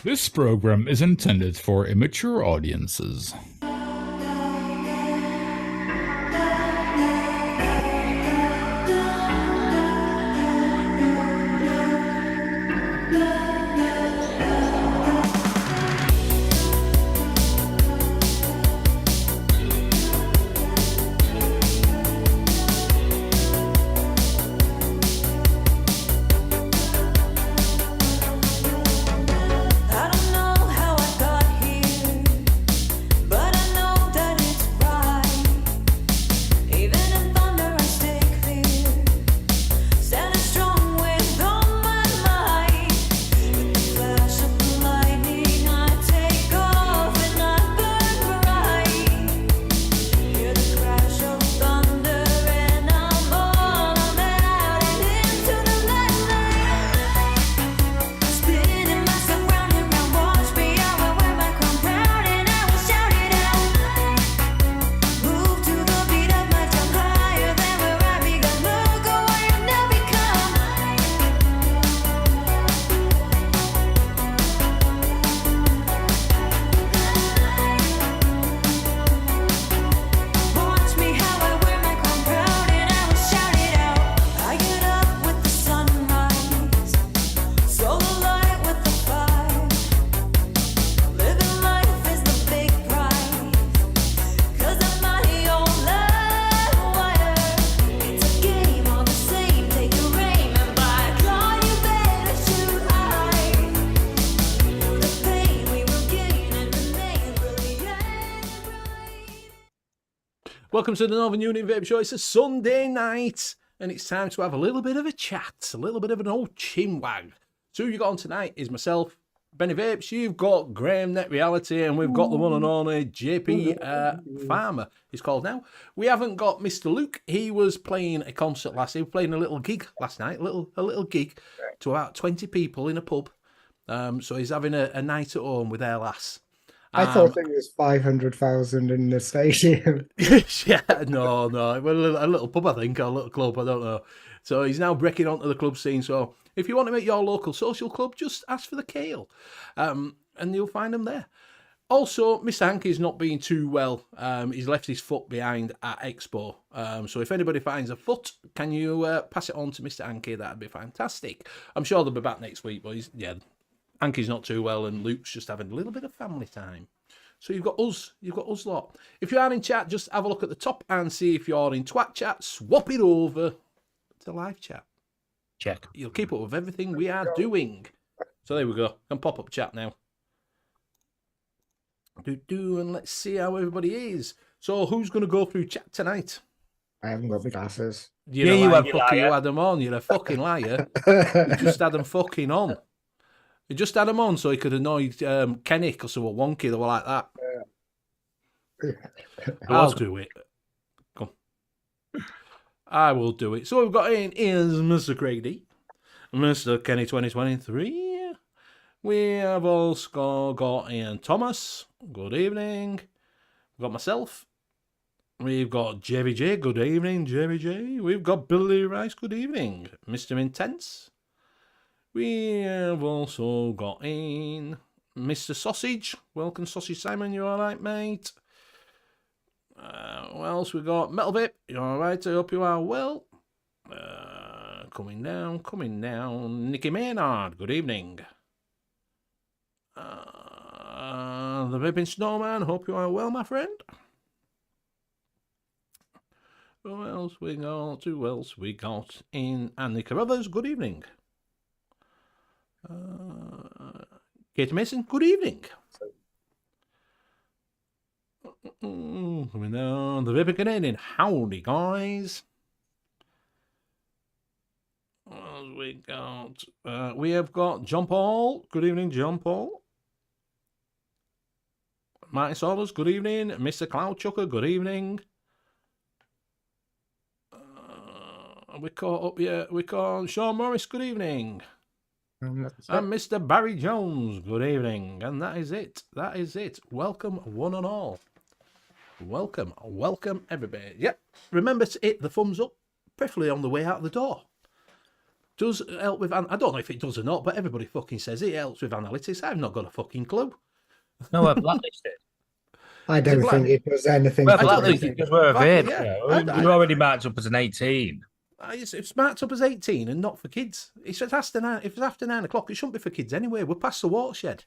This program is intended for immature audiences. Welcome to the Northern Union Vape Show. It's a Sunday night and it's time to have a little bit of a chat, a little bit of an old chinwag. So who you got on tonight is myself, Benny Vapes, you've got Graham Net Reality, and we've got the one and only JP Farmer, he's called now. We haven't got Mr. Luke. He was playing a concert he was playing a little gig last night, a little gig to about 20 people in a pub. So he's having a night at home with their lass. I thought it was 500,000 in the stadium. Yeah, no. Well, a little pub, I think, or a little club, I don't know. So he's now breaking onto the club scene. So if you want to make your local social club, just ask for the Kale, and you'll find him there. Also, Mr. Hanky's not being too well. He's left his foot behind at Expo. So if anybody finds a foot, can you pass it on to Mr. Hanky? That'd be fantastic. I'm sure they'll be back next week, but Hanky's not too well, and Luke's just having a little bit of family time. So you've got us lot. If you are in chat, just have a look at the top and see if you're in twat chat. Swap it over to live chat. Check. You'll keep up with everything we are doing. So there we go. Can pop up chat now. And let's see how everybody is. So who's going to go through chat tonight? I haven't got the glasses. You had them on. You're a fucking liar. You just had them fucking on. He just had him on so he could annoy Kenny because they were wonky. They were like that. I'll do it. Come. I will do it. So we've got in is Mr. Grady, Mr. Kenny 2023. We have also got Ian Thomas. Good evening. We've got myself. We've got JVJ. Good evening, JVJ. We've got Billy Rice. Good evening, Mr. Intense. We have also got in Mr. Sausage. Welcome, Sausage Simon. You all right, mate? What else we got? Metal Vape. You all right? I hope you are well. Coming down. Nicky Maynard. Good evening. The Vaping Snowman. Hope you are well, my friend. Who else we got? Who else we got in? Andy Carruthers. Good evening. Kate Mason, good evening. Coming down, the Vaping Canadian. Howdy, guys. What else we got? We have got John Paul. Good evening, John Paul. Martin Saunders, good evening. Mr. Cloud Chucker, good evening. We caught up, yeah. We caught Sean Morris, good evening. And Mr. Barry Jones, good evening. And that is it. That is it. Welcome, one and all. Welcome, everybody. Yep. Remember to hit the thumbs up, preferably on the way out the door. Does help with, I don't know if it does or not, but everybody fucking says it helps with analytics. I've not got a fucking clue. No, we're blacklisted. I don't think it does anything. We're blacklisted because we're a vape. Yeah. We're already marked up as an 18. It's marked up as 18 and not for kids. If it's after 9 o'clock, it shouldn't be for kids anyway. We're past the watershed.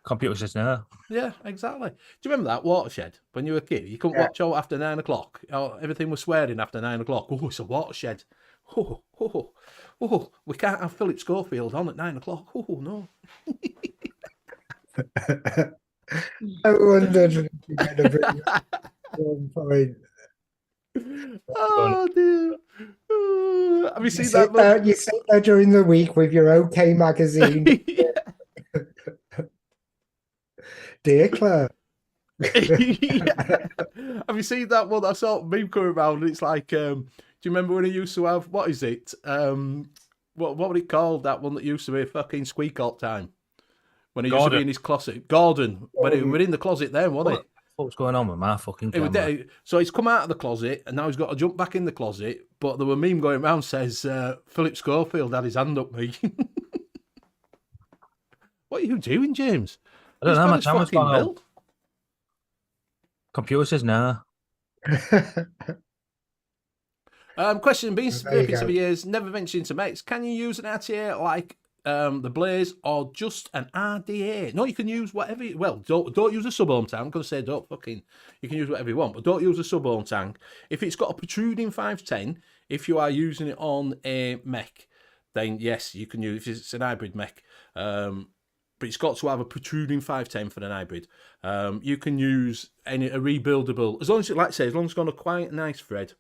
Computer says no. Yeah, exactly. Do you remember that watershed when you were a kid? You couldn't watch out after 9 o'clock. Everything was swearing after 9 o'clock. Oh, it's a watershed. Oh, we can't have Philip Schofield on at 9 o'clock. Oh, no. I wondered if you're going to bring one point. Oh, dear. Have you seen that? You sit there during the week with your OK magazine. Dear Claire. Yeah. Have you seen that one? I saw a meme coming around. It's like, do you remember when he used to have, what is it? What would it called? That one that used to be a fucking squeak all the time. When he used to be in his closet. Gordon. When he was in the closet then, wasn't it? What's going on with my fucking camera? So he's come out of the closet and now he's got to jump back in the closet. But there were a meme going around says Philip Schofield had his hand up me. What are you doing, James? I don't know. My camera's gone out. Computer says no. Question: Been vaping 7 years, never ventured into mates. Can you use an RTA like the Blaze or just an RDA? No, you can use whatever. Well, don't use a sub-ohm tank. I'm going to say don't fucking. You can use whatever you want, but don't use a sub-ohm tank. If it's got a protruding 510, if you are using it on a mech, then yes, you can use. If it's an hybrid mech, but it's got to have a protruding 510 for an hybrid. You can use a rebuildable, as long as as long as it's got a quite nice thread.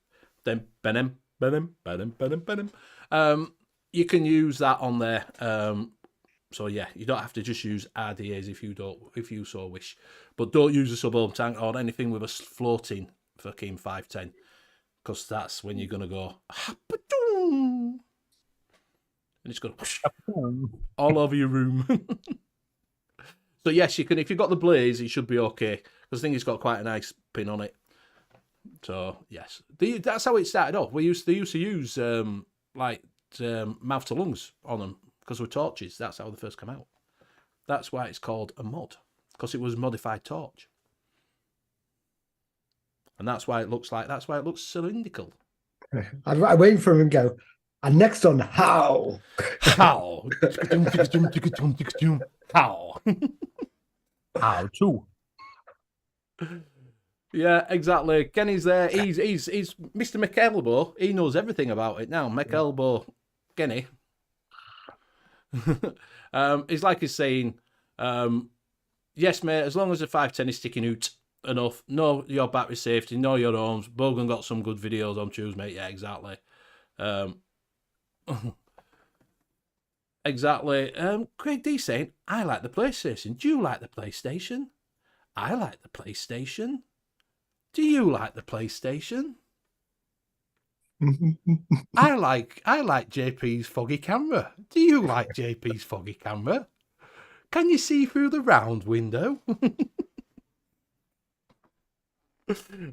Then you can use that on there. So yeah, you don't have to just use RDAs if you so wish, but don't use a sub-ohm tank or anything with a floating fucking 510, because that's when you're gonna go and it's gonna all over your room. So yes, you can. If you've got the Blaze, it should be okay, because I think it's got quite a nice pin on it. So yes, that's how it started off. They used to use mouth to lungs on them because of torches. That's how they first came out. That's why it's called a mod, because it was a modified torch, and that's why it looks like. That's why it looks cylindrical. I wait for him and go. And next on how how to. Yeah, exactly. Kenny's there. He's Mr. McElbow. He knows everything about it now. McElbow, Kenny. It's like he's saying, yes, mate, as long as the 510 is sticking out enough, know your battery safety, know your ohms. Bogan got some good videos on Tuesday, mate. Yeah, exactly. Exactly. Craig D saying, I like the PlayStation. Do you like the PlayStation? I like the PlayStation. Do you like the PlayStation? I like JP's foggy camera. Do you like JP's foggy camera? Can you see through the round window?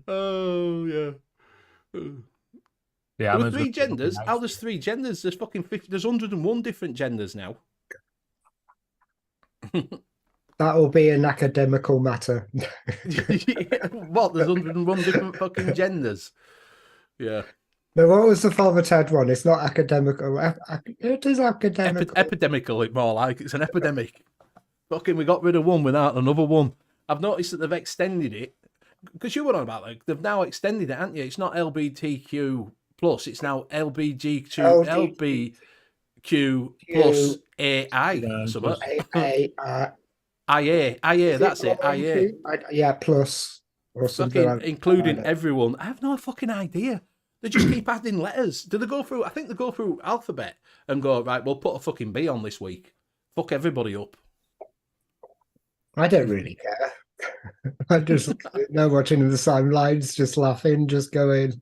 Oh yeah. Yeah, There were 3 genders. How there's 3 genders? There's fucking 50. There's 101 different genders now. That will be an academical matter. What? There's 101 different fucking genders. Yeah. No, what was the Father Ted one? It's not academical. It is academical. Epidemical, it more like. It's an epidemic. Fucking, we got rid of one without another one. I've noticed that they've extended it. Because you were on about, like, they've now extended it, haven't you? It's not LBTQ plus, it's now LBGQ plus AI. IA, that's it. IA. Yeah, plus. Or something like including everyone. I have no fucking idea. They just keep adding letters. Do they go through? I think they go through alphabet and go, right, we'll put a fucking B on this week. Fuck everybody up. I don't really care. I just know watching the sidelines, just laughing, just going,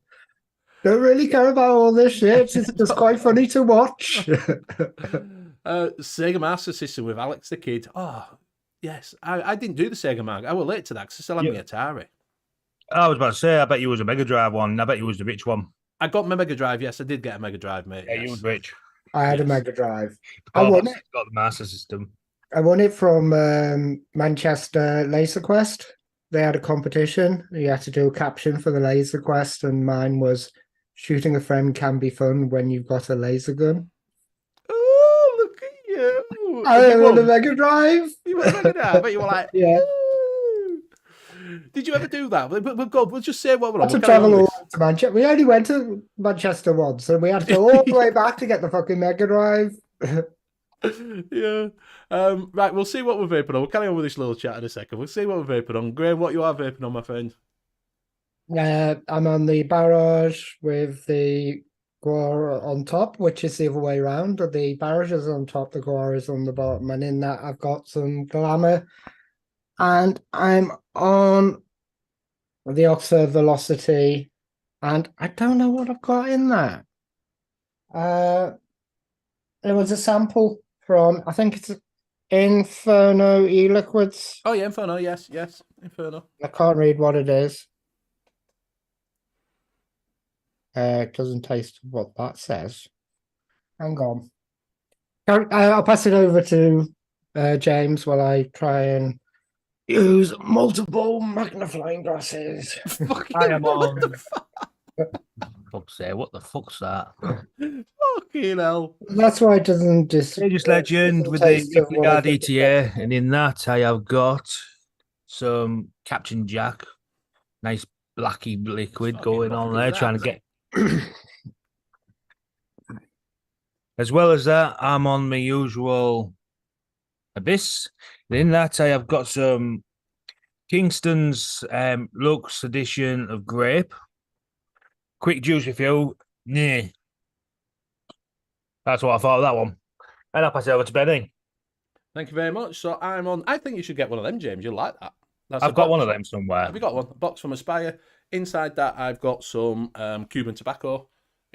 don't really care about all this shit. It's just quite funny to watch. Sega Master System with Alex the Kid. Oh, yes. I didn't do the Sega Mag. I was late to that because I still had my Atari. I was about to say, I bet you was a Mega Drive one. I bet you was the rich one. I got my Mega Drive, yes. I did get a Mega Drive, mate. Yeah, you was rich. I had a Mega Drive. I won it. Got the Master System. I won it from Manchester Laser Quest. They had a competition. You had to do a caption for the Laser Quest, and mine was shooting a friend can be fun when you've got a laser gun. Oh, look at you. I won a Mega Drive. You won a Mega Drive, but you were like, yeah. Did you ever do that? We'll just say what we're on. To travel all to Manchester. We only went to Manchester once, and we had to go all the way back to get the fucking Mega Drive. Yeah. Right, we'll see what we're vaping on. We'll carry on with this little chat in a second. We'll see what we're vaping on. Graham, what you are vaping on, my friend? I'm on the Barrage with the Guar on top, which is the other way around. The Barrage is on top, the Guar is on the bottom, and in that I've got some Glamour. And I'm on the Oxford Velocity, and I don't know what I've got in that. There was a sample from, I think it's Inferno e-liquids. Oh yeah, Inferno, yes, Inferno. I can't read what it is. It doesn't taste what that says. Hang on. I'll pass it over to James while I try and use multiple magnifying glasses. I am on. Fuck's sake, what the fuck's that? Fucking hell. That's why it doesn't just. Aegis Legend with the Guard ETA, and in that I have got some Captain Jack, nice blacky liquid going on there, trying to get. As well as that, I'm on my usual Abyss. In that, I have got some Kingston's Lux edition of Grape. Quick juice refill. Nah. That's what I thought of that one. And I'll pass it over to Benny. Thank you very much. So I'm on. I think you should get one of them, James. You'll like that. I've got one of them somewhere. Have you got one? A box from Aspire. Inside that, I've got some Cuban tobacco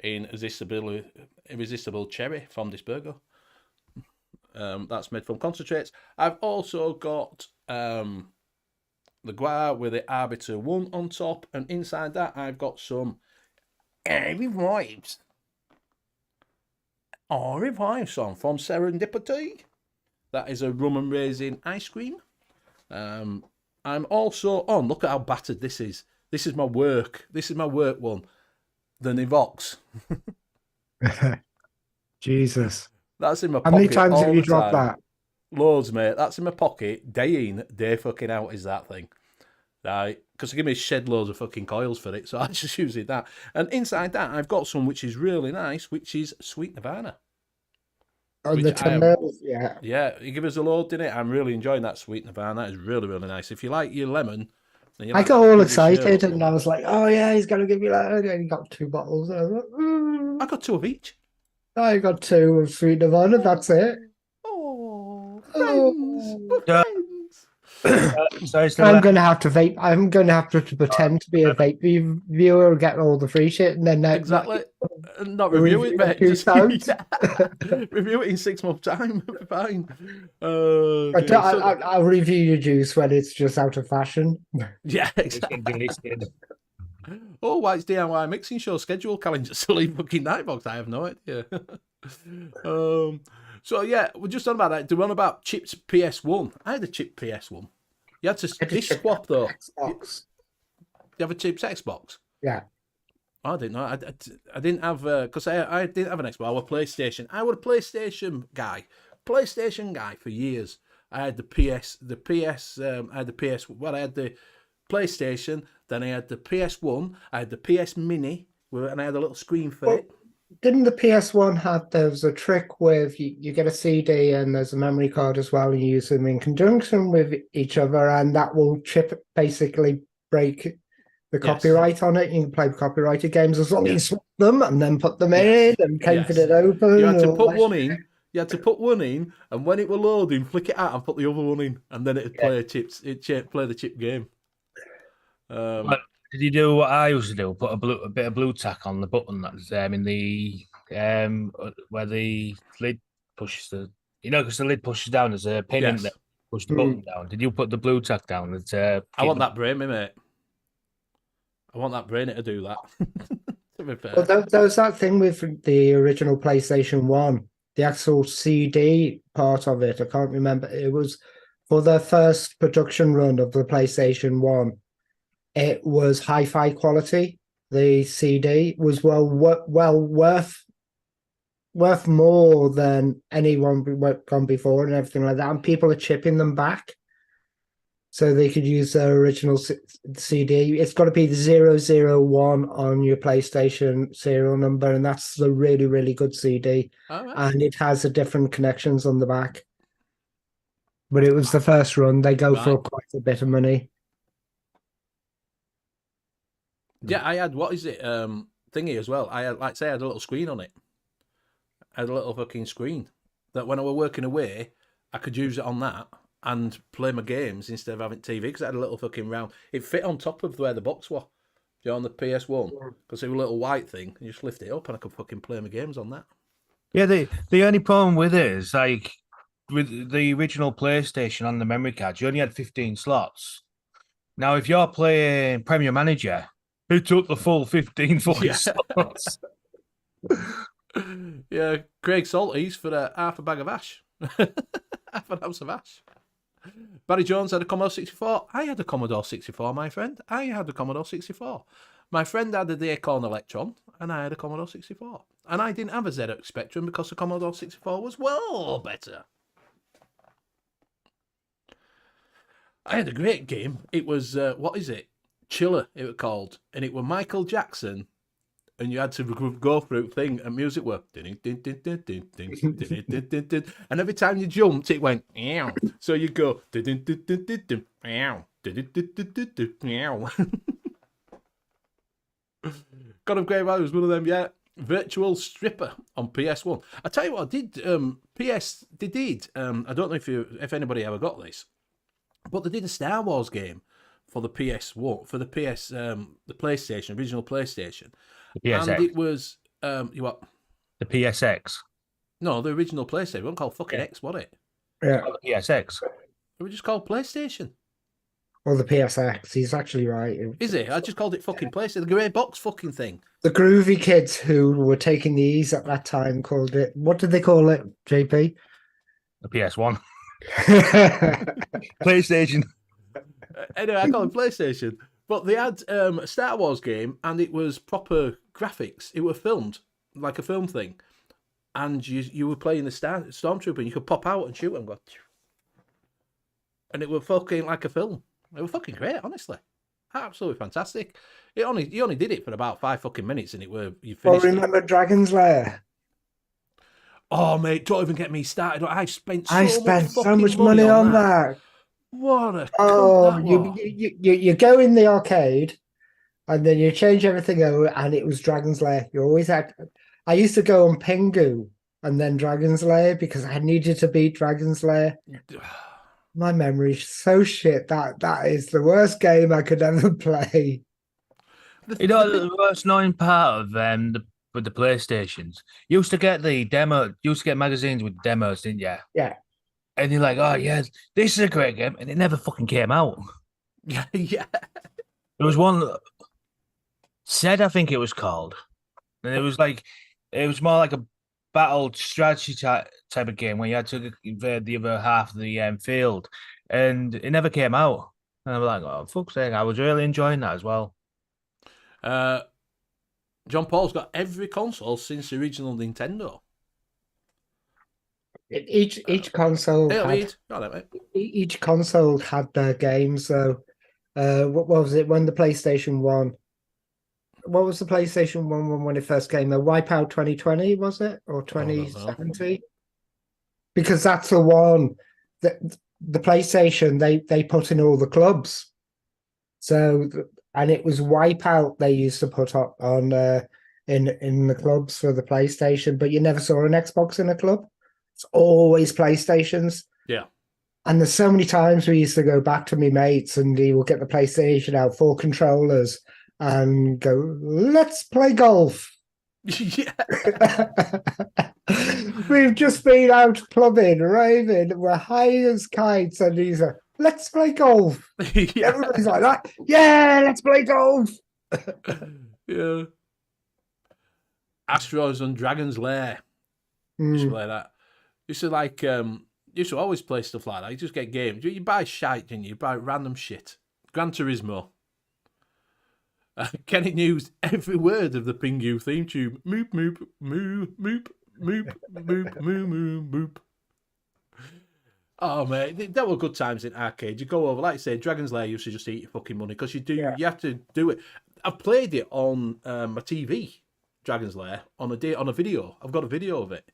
in irresistible cherry from Disburgo. That's made from concentrates. I've also got the Guar with the Arbiter 1 on top. And inside that, I've got some Vapes. Vapes on from Serendipity. That is a rum and raisin ice cream. I'm also on. Look at how battered this is. This is my work. This is my work one. The N.U.V.S. Jesus. That's in my pocket. How many times have you dropped that? Loads, mate. That's in my pocket. Day in, day fucking out is that thing. Right? Because they give me shed loads of fucking coils for it, so I just use it that. And inside that, I've got some which is really nice, which is Sweet Nirvana. Oh, the Tunnels, yeah. Yeah, you give us a load in it. I'm really enjoying that Sweet Nirvana. That is really, really nice. If you like your lemon... I got all excited and I was like, oh yeah, he's going to give me that. And he got 2 bottles. I was like, I got 2 of each. I got 2 of Sweet Nirvana, that's it. Oh, friends, we're Yeah. friends. So it's the I'm last- going to have to vape. I'm going to have to pretend to be a vape viewer and get all the free shit, and then Exactly. Not a review it, review mate. of Just, 2000. review it in 6 months' time. It'll be fine. I'll review your juice when it's just out of fashion. Yeah, it's exactly. gonna be listed. Oh, why it's DIY mixing show schedule calendar still in fucking Nightbox? I have no idea. So yeah, we're just on about that. We're on about chips PS1. I had a chip PS1. You had to disc swap though. Xbox. You have a chips Xbox? Yeah. I didn't know. I didn't have because I didn't have an Xbox. I was a PlayStation. I was a PlayStation guy for years. I had the PS. I had the PS. Well, I had the PlayStation. Then I had the PS1. I had the PS Mini, and I had a little screen for it. Didn't the PS1 have, there was a trick with you get a CD and there's a memory card as well, and you use them in conjunction with each other, and that will basically break the copyright on it. You can play copyrighted games as long as you swap them and then put them in and keep it open. You had to put one in. You had to put one in, and when it were loading, flick it out and put the other one in, and then it'd play chips. It'd play the chip game. Did you do what I used to do? Put a bit of blue tack on the button that's in the where the lid pushes the, because the lid pushes down. There's a pin in there. Push the button down. Did you put the blue tack down? I want that brain, mate. I want that brain to do that. To be fair. Well, there was that thing with the original PlayStation 1, the actual CD part of it. I can't remember. It was for the first production run of the PlayStation 1. It was hi-fi quality. The CD was well worth more than anyone gone before and everything like that. And people are chipping them back so they could use their original CD. It's got to be the 001 on your PlayStation serial number, and that's the really, really good CD. Right. And it has the different connections on the back. But it was the first run. They go for quite a bit of money. Yeah, I had, what is it, thingy as well. I had, I had a little screen on it. I had a little fucking screen that when I were working away, I could use it on that and play my games instead of having TV, because it had a little fucking round. It fit on top of where the box was, on the PS1, because it was a little white thing. You just lift it up and I could fucking play my games on that. Yeah, the only problem with it is, like, with the original PlayStation on the memory card, you only had 15 slots. Now, if you're playing Premier Manager, who took the full 15 fucking slots? Yeah, Craig Salties for half a bag of ash. Half an ounce of ash. Barry Jones had a Commodore 64. I had a Commodore 64, my friend. I had a Commodore 64. My friend had the Acorn Electron, and I had a Commodore 64. And I didn't have a ZX Spectrum because the Commodore 64 was well better. I had a great game. It was, what is it? Chiller, it was called. And it was Michael Jackson. And you had to go through thing, and music were. And every time you jumped, it went. So you go. God of Great Value was one of them, yeah. Virtual Stripper on PS1. I tell you what, I did. They did. I don't know if anybody ever got this, but they did a Star Wars game for the PS1, for the the PlayStation, original PlayStation. PSX. And it was what? The PSX. No, the original PlayStation. It wasn't called fucking X, was it? Yeah. Oh, the PSX. It was just called PlayStation. Or the PSX. He's actually right. Is it? I just called it fucking PlayStation. The grey box fucking thing. The groovy kids who were taking the ease at that time called it. What did they call it, JP? The PS1. PlayStation. Anyway, I call it PlayStation. But they had a Star Wars game, and it was proper graphics. It was filmed like a film thing, and you were playing the Stormtrooper, and you could pop out and shoot and go, and it was fucking like a film. It was fucking great, honestly, absolutely fantastic. You only did it for about 5 fucking minutes, and you finished. Well, remember Dragon's Lair? Oh mate, don't even get me started. I spent so much money on that. What a you go in the arcade and then you change everything over, and it was Dragon's Lair. You always had. I used to go on Pengu and then Dragon's Lair because I needed to beat Dragon's Lair. My memory's so shit that is the worst game I could ever play. You know, the worst annoying part of with the PlayStations, you used to get magazines with demos, didn't you? Yeah. And you're like, oh yeah, this is a great game, and it never fucking came out. Yeah, yeah. There was one said, I think it was called, and it was more like a battle strategy type of game where you had to invade the other half of the field, and it never came out. And I was like, oh fuck's sake, I was really enjoying that as well. John Paul's got every console since the original Nintendo. Each console each console had their games. So, what was it when the PlayStation 1? What was the PlayStation 1 when it first came? A Wipeout 2020 was it, or 2070? Because that's the one that the PlayStation they put in all the clubs. So, and it was Wipeout they used to put up on in the clubs for the PlayStation, but you never saw an Xbox in a club. It's always PlayStations. Yeah. And there's so many times we used to go back to me mates and he will get the PlayStation out, 4 controllers, and go, let's play golf. Yeah. We've just been out clubbing, raving, we're high as kites, and he's like, let's play golf. Yeah. Everybody's like that. Yeah, let's play golf. Yeah. Astros and Dragon's Lair. Used to play that. Used to always play stuff like that. You just get games. You buy shite, didn't you? You buy random shit. Gran Turismo. Kenny knew every word of the Pingu theme tune. Moop, moop, moo, moop, moop, moop, moo, moo, moop. Oh, mate, that were good times in arcade. You go over, like I say, Dragon's Lair used to just eat your fucking money because you have to do it. I've played it on my TV, Dragon's Lair, on a video. I've got a video of it.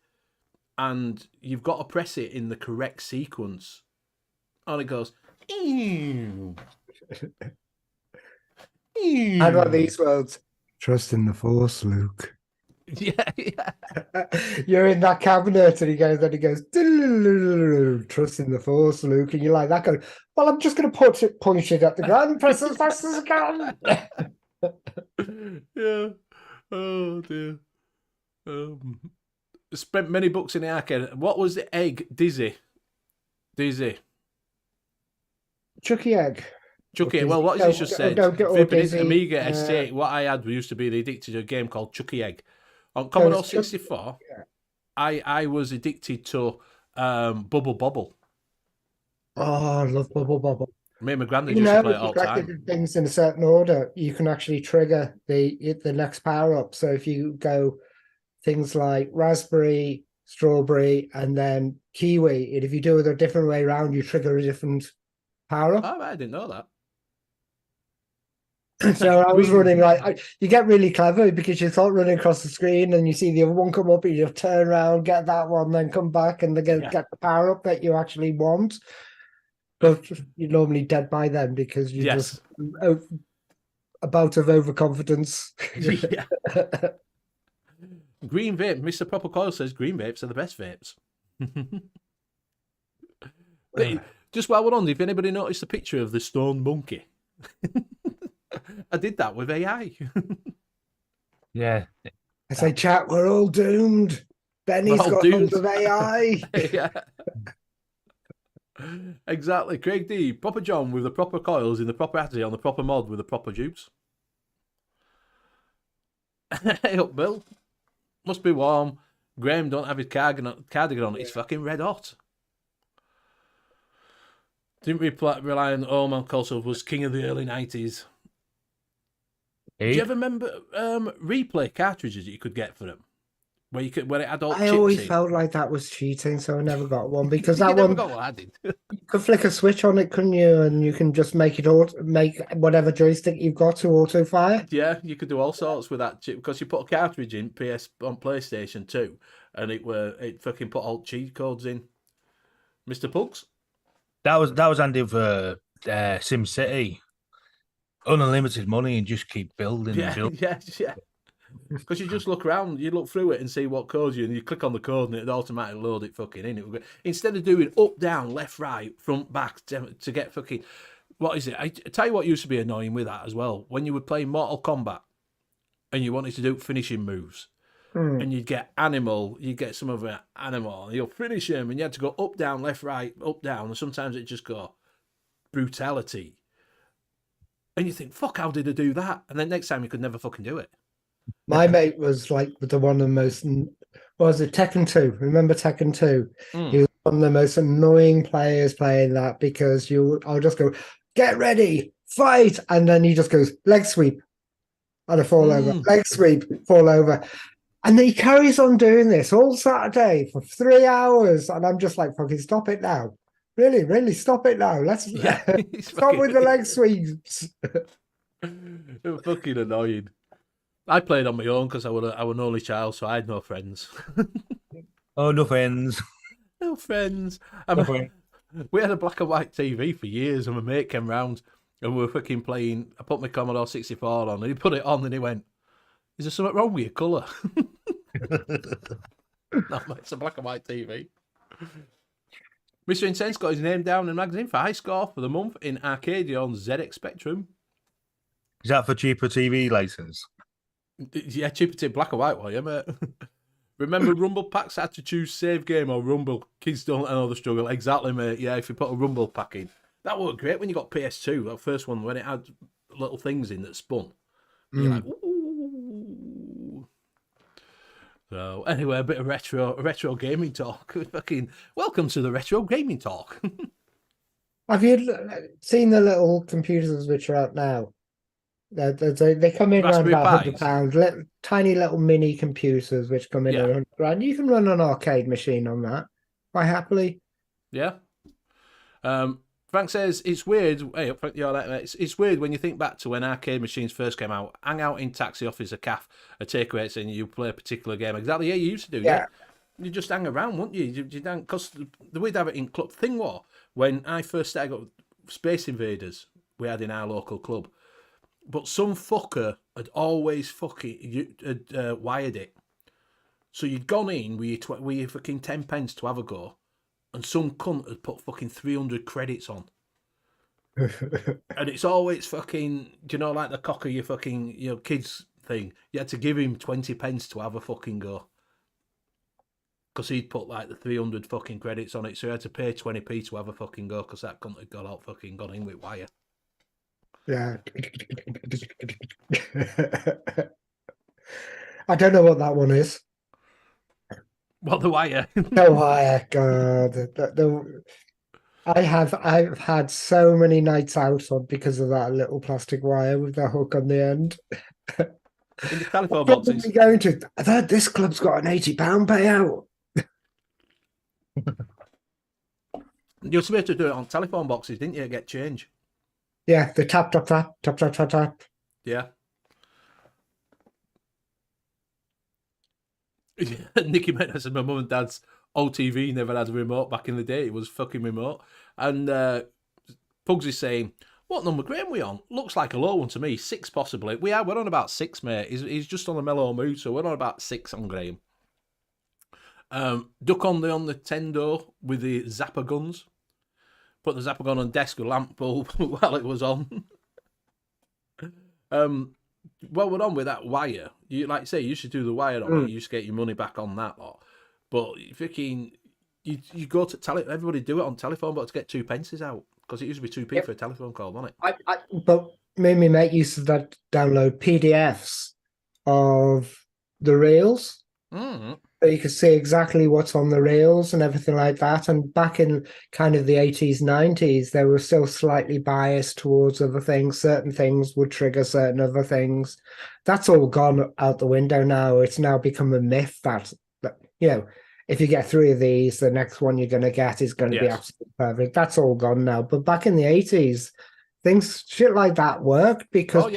And you've got to press it in the correct sequence. And it goes, ew. How about these words? Trust in the Force, Luke. Yeah, yeah. You're in that cabinet and he goes, trust in the Force, Luke. And you're like that going, well, I'm just going to punch it at the ground and press as fast as I can. Yeah. Oh, dear. Spent many bucks in the arcade. What was the egg? Dizzy. Chucky egg. Chucky. Well, what has he just said? Amiga ST. What I had used to be addicted to a game called Chucky Egg on Commodore 64. I was addicted to Bubble Bobble. Oh, I love Bubble Bobble. Me and my granddad used to play it all the time. If you things in a certain order, you can actually trigger the next power up. So if you go things like raspberry, strawberry, and then kiwi, and if you do it a different way around, you trigger a different power up. Oh, I didn't know that. So I was running you get really clever because you start running across the screen and you see the other one come up and you turn around, get that one, then come back and get the power up that you actually want. But you're normally dead by then because you just a bout of overconfidence. Yeah. Green vape. Mr. Proper Coil says green vapes are the best vapes. Just while we're on, if anybody noticed the picture of the stone monkey, I did that with AI. Yeah. I say, chat, we're all doomed. Benny's got hold of AI. Yeah. Exactly. Craig D. Proper John with the proper coils in the proper atty on the proper mod with the proper dupes. Hey up, Bill. Must be warm. Graham don't have his cardigan on. It's fucking red hot. Didn't rely on home on console, was king of the early 90s. Do you ever remember replay cartridges that you could get for them? Where it had all I always felt like that was cheating, so I never got one because that never one got what I did. You could flick a switch on it, couldn't you? And you can just make whatever joystick you've got to auto fire. Yeah, you could do all sorts with that chip because you put a cartridge in on PlayStation 2 and it fucking put all cheat codes in. Mr. Pugs? That was handy for Sim City. Unlimited money and just keep building and building. Yeah. Because you just look around, you look through it and see what codes you, and you click on the code and it automatically load it fucking in. It would go, instead of doing up, down, left, right, front, back to get fucking, what is it? I tell you what used to be annoying with that as well. When you were playing Mortal Kombat and you wanted to do finishing moves, and you'd get animal, you'd get some of an animal, and you'll finish him, and you had to go up, down, left, right, up, down, and sometimes it just go brutality. And you think, fuck, how did I do that? And then next time you could never fucking do it. My mate was like the one of the most, what was it, Tekken 2? Remember Tekken 2? He was one of the most annoying players playing that because I'll just go, get ready, fight, and then he just goes, leg sweep, and I fall over, leg sweep, fall over. And then he carries on doing this all Saturday for 3 hours, and I'm just like, fucking stop it now. Really, really, stop it now. Let's stop with the leg sweeps. It was fucking annoying. I played on my own because I was an only child, so I had no friends. Oh, no friends. No friends. We had a black and white TV for years, and my mate came round, and we were fucking playing. I put my Commodore 64 on, and he put it on, and he went, "Is there something wrong with your colour?" No, mate, it's a black and white TV. Mr. Intense got his name down in the magazine for high score for the month in Arcadia on ZX Spectrum. Is that for cheaper TV license? Yeah, cheaper to black and white one, yeah, mate. Remember Rumble packs had to choose save game or Rumble? Kids don't know the struggle. Exactly, mate. Yeah, if you put a Rumble pack in. That worked great when you got PS2, that first one, when it had little things in that spun. You're like, ooh. So, anyway, a bit of retro gaming talk. Fucking welcome to the retro gaming talk. Have you seen the little computers which are out now? They come in around Raspberry about Pis? £100. Tiny little mini computers which come in at £100. You can run an arcade machine on that quite happily. Yeah. Frank says it's weird. Hey, Frank, you're right, mate. It's weird when you think back to when arcade machines first came out. Hang out in taxi office, a cafe, a takeaway, and you play a particular game. Exactly. Yeah, you used to do. Yeah. You just hang around, wouldn't you? You don't, because the way they have it in club thing was when I first started got Space Invaders, we had in our local club, but some fucker had always fucking wired it. So you'd gone in with your fucking 10 pence to have a go. And some cunt had put fucking 300 credits on. And it's always fucking, do you know, like the cock of your fucking, kids thing? You had to give him 20 pence to have a fucking go. Because he'd put like the 300 fucking credits on it. So you had to pay 20p to have a fucking go because that cunt had got out fucking gone in with wire. Yeah. I don't know what that one is. What, the wire? No wire, God. I've had so many nights out on because of that little plastic wire with the hook on the end. In the telephone boxes. Going to, I've heard this club's got an £80 payout. You were supposed to do it on telephone boxes, didn't you? Get change. Yeah, the tap, tap, tap, tap, tap, tap, tap. Yeah. Nicky Mena said my mum and dad's old TV never had a remote back in the day. It was fucking remote. And Pugs is saying, what number Graham we on? Looks like a low one to me. 6 possibly. We're on about 6, mate. He's just on a mellow mood, so we're on about 6 on Graham. Duck on the Nintendo with the Zapper guns. Put the Zapper gun on desk with lamp bulb while it was on. Well, we're on with that wire. You like say you should do the wire on it. You should get your money back on that lot. But freaking, you go to everybody do it on telephone, but to get 2 pences out because it used to be 2p for a telephone call, wasn't it? But me and my mate used to download PDFs of the reels. So you could see exactly what's on the reels and everything like that. And back in kind of the 80s, 90s, they were still slightly biased towards other things. Certain things would trigger certain other things. That's all gone out the window now. It's now become a myth that if you get 3 of these, the next one you're going to get is going to be absolutely perfect. That's all gone now. But back in the 80s, shit like that worked because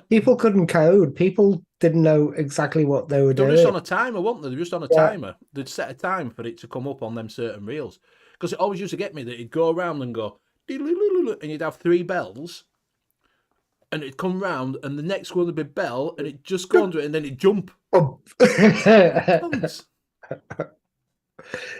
people couldn't code. People didn't know exactly what they were doing. They're just on a timer, weren't they? They're just on a timer. They'd set a time for it to come up on them certain reels. Because it always used to get me that it'd go around and go, and you'd have 3 bells. and it'd come round, and the next one would be bell, and it'd just go under it, and then it'd jump. Oh. Cunts.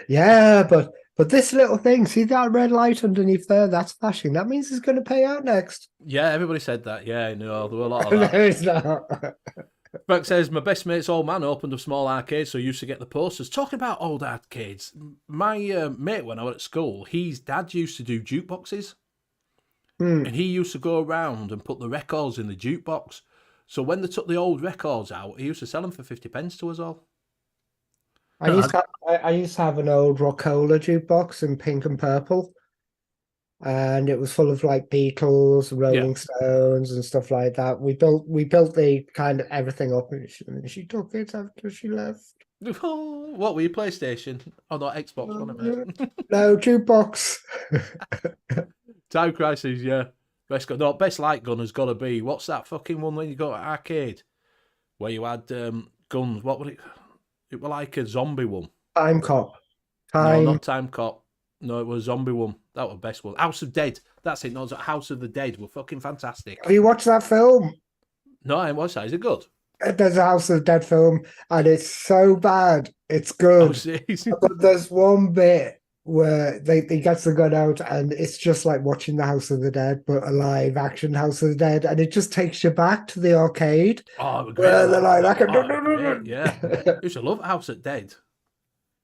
Yeah, but this little thing, see that red light underneath there? That's flashing. That means it's going to pay out next. Yeah, everybody said that. Yeah, no, there were a lot of No, that. it's not. Frank says, my best mate's old man opened a small arcade, so I used to get the posters. Talking about old arcades, my mate, when I was at school, his dad used to do jukeboxes. And he used to go around and put the records in the jukebox. So when they took the old records out, he used to sell them for 50 pence to us all. I used to have an old Rockola jukebox in pink and purple. And it was full of like Beatles, Rolling Stones, and stuff like that. We built the kind of everything up, and she took it after she left. Oh, what were you, PlayStation? Oh, no, Xbox, wasn't it? No, jukebox. Time Crisis, yeah. Best light gun has got to be, what's that fucking one when you go to arcade? Where you had guns, what was it? It was like a zombie one. Time Cop. No, not Time Cop. No, it was a zombie one. That was the best one. House of Dead. That's it. No, it was House of the Dead. Were fucking fantastic. Have you watched that film? No, I haven't watched that. Is it good? There's a House of the Dead film, and it's so bad. It's good. But there's one bit where they get the gun out, and it's just like watching the House of the Dead, but a live action House of the Dead, and it just takes you back to the arcade. Oh, where they're like yeah. I used to love House of Dead.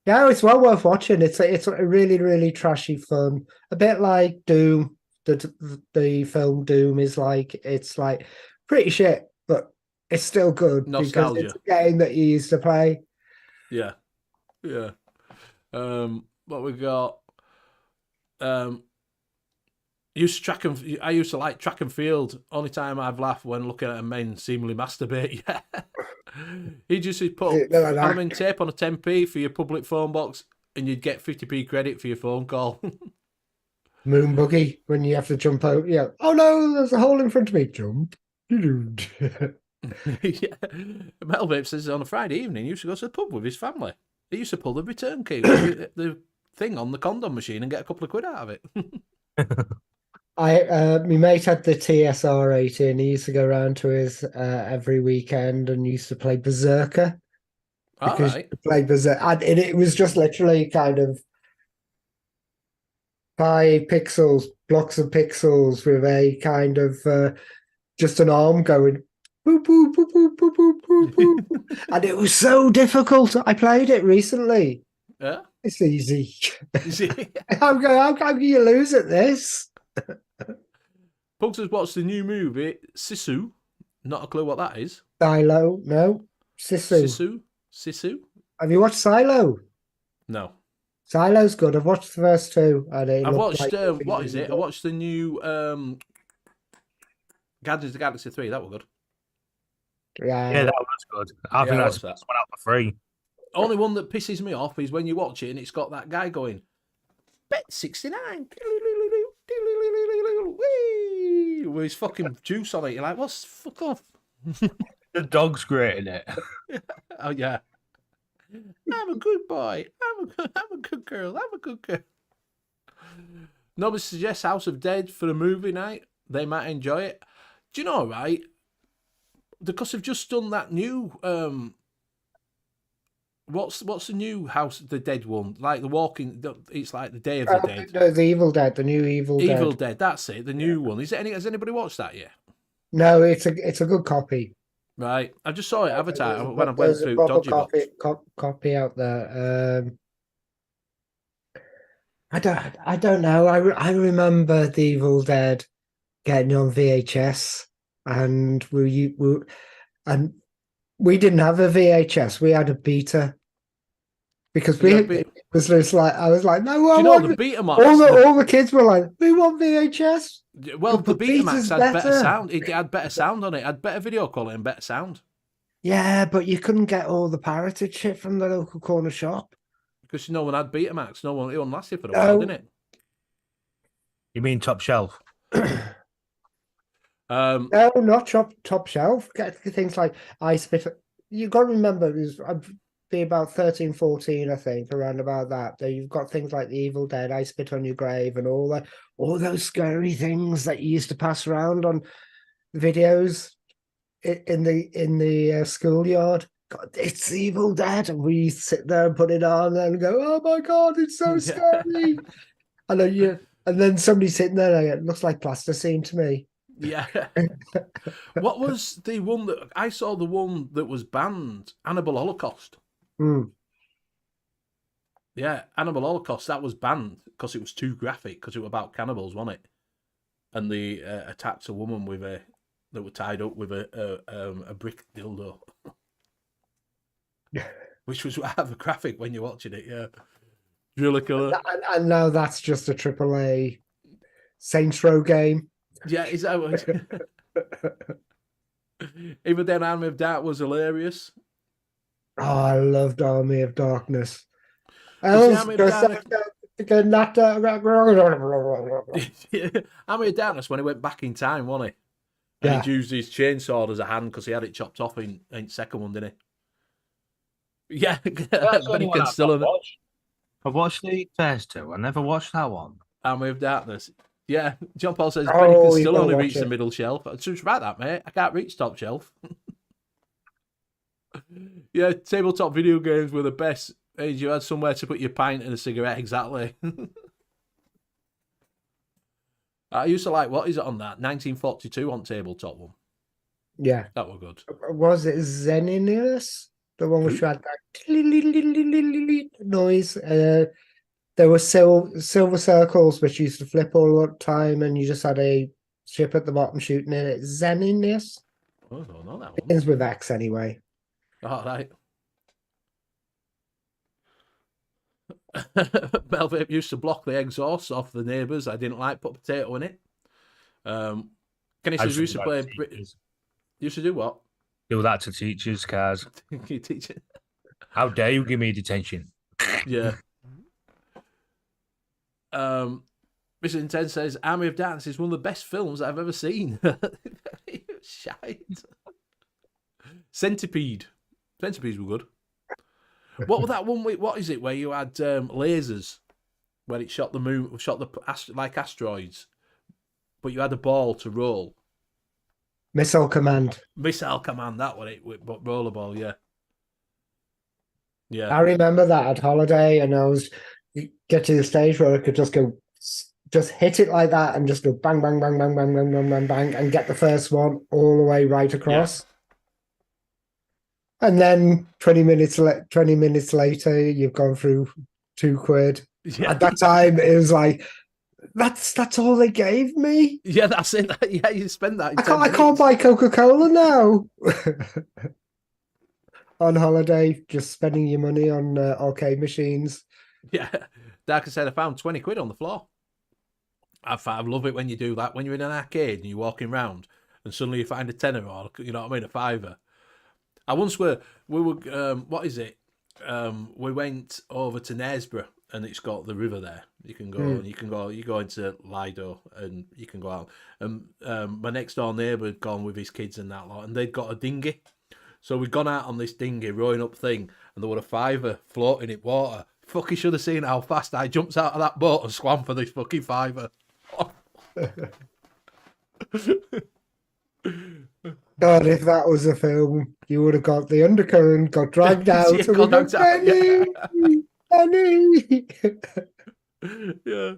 Yeah, it's well worth watching. It's a really, really trashy fun. A bit like Doom. The film Doom is like, it's like pretty shit, but it's still good. Nostalgia. Because it's a game that you used to play. Yeah. Yeah. What we got? I used to like track and field. Only time I've laughed when looking at a men seemingly masturbate. Yeah. He just put aluminium tape on a 10p for your public phone box, and you'd get 50p credit for your phone call. Moon buggy, when you have to jump out. Yeah. Oh no, there's a hole in front of me. Jump. Yeah. Metal Vape says on a Friday evening, he used to go to the pub with his family. He used to pull the return key, the thing on the condom machine, and get a couple of quid out of it. My mate had the TSR-18. He used to go around to his every weekend and used to play Berserker. All right. Play Berserker, and it was just literally kind of 5 pixels, blocks of pixels with a kind of just an arm going boop boop boop boop boop boop boop boop, and it was so difficult. I played it recently. Yeah, it's easy. How can you lose at this? Pugs has watched the new movie Sisu. Not a clue what that is. Silo, no. Sisu. Sisu. Have you watched Silo? No. Silo's good. I've watched the first 2. And I've watched what is it? I watched the new Guardians of the Galaxy 3. That was good. Yeah, that was good. I think that's one out for free. Only one that pisses me off is when you watch it and it's got that guy going, bet 69. With his fucking juice on it. You're like, what's fuck off? The dog's great in it. Oh yeah. I'm a good boy. I'm a good girl. I'm a good girl. Nobody suggests House of Dead for a movie night. They might enjoy it. Do you know, right? Because they've just done that new what's the new House of the Dead one? Like the Walking, it's like the Day of the Dead. No, the Evil Dead, the new Evil Dead. Evil Dead, that's it, the new one. Has anybody watched that yet? No, it's a good copy. Right, I just saw it advertised when I went through Dodgy copy out there. I don't know. I remember the Evil Dead getting on VHS, and we didn't have a VHS. We had a beta because it was just like, I was like, no. Do you know the Betamax? All the kids were like, we want VHS. Well, the Betamax had better sound. It had better sound on it. It had better video quality and better sound. Yeah, but you couldn't get all the pirated shit from the local corner shop because no one had Betamax. It only lasted for a while, didn't it? You mean top shelf? No, not top shelf. Get things like I Spit. You've got to remember, I'd be about 13, 14, I think, around about that. So you've got things like the Evil Dead, I Spit on Your Grave, and all those scary things that you used to pass around on videos in the schoolyard. God, it's Evil Dead, and we sit there and put it on and go, "Oh my God, it's so scary!" and then somebody sitting there, like, it looks like plasticine to me. Yeah. What was the one that I saw? The one that was banned, Hannibal Holocaust. Mm. Yeah, Hannibal Holocaust. That was banned because it was too graphic. Because it was about cannibals, wasn't it? And they attacked a woman that were tied up with a brick dildo, which was rather graphic when you're watching it. Yeah, really colour. And now that's just a AAA Saints Row game. Yeah, is that what? Even then, Army of Dark was hilarious. Oh, I loved Army of Darkness. Was the Army of Army of Darkness when he went back in time, wasn't he? And he'd used his chainsaw as a hand because he had it chopped off in second one, didn't he? Yeah, Benny Still. I've watched the first two. I never watched that one. Army of Darkness. Yeah, John Paul says Oh, Benny can you still gotta only watch reach the it. middle shelf. It's just about that, mate. I can't reach top shelf. Yeah, tabletop video games were the best. Age you had somewhere to put your pint and a cigarette, exactly. I used to like, what is it on that? 1942 on tabletop one. Yeah. That were good. Was it N.U.V.S? The one which had that noise. There were silver circles which used to flip all the time, and you just had a ship at the bottom shooting in it. N.U.V.S? Oh, I don't know that one. Begins with X anyway. All right. Vape used to block the exhaust off the neighbours. I didn't like, put potato in it. Kenny says used to play. Used to do what? Do that to teachers, cars. You teach it. How dare you give me detention? Yeah. Mr. Intense says Army of Darkness is one of the best films I've ever seen. Shite. Centipede. Centipedes were good. What was that one? What is it where you had lasers, where it shot the moon, shot like asteroids, but you had a ball to roll. Missile Command. Missile Command. That one. It with rollerball. Yeah. Yeah. I remember that at holiday, and I was get to the stage where I could just hit it like that and just go bang, bang, bang, bang, bang, bang, bang, bang, bang, and get the first one all the way right across. Yeah. And then 20 minutes later, you've gone through £2. Yeah. At that time, it was like, that's all they gave me. Yeah, that's it. Yeah, you spend that. I can't buy Coca-Cola now. On holiday, just spending your money on arcade machines. Yeah, like I said, I found £20 on the floor. I love it when you do that. When you're in an arcade and you're walking around and suddenly you find a tenner or, you know what I mean, a fiver. I once we were what is it? We went over to Knaresborough and it's got the river there. You can go and you go into Lido and you can go out. And my next door neighbour had gone with his kids and that lot, and they'd got a dinghy. So we'd gone out on this dinghy, rowing up thing, and there were a fiver floating in water. Fucking should have seen how fast I jumped out of that boat and swam for this fucking fiver. God, if that was a film, you would have got the undercurrent, got dragged out. Yeah, got knocked out. Penny! Yeah.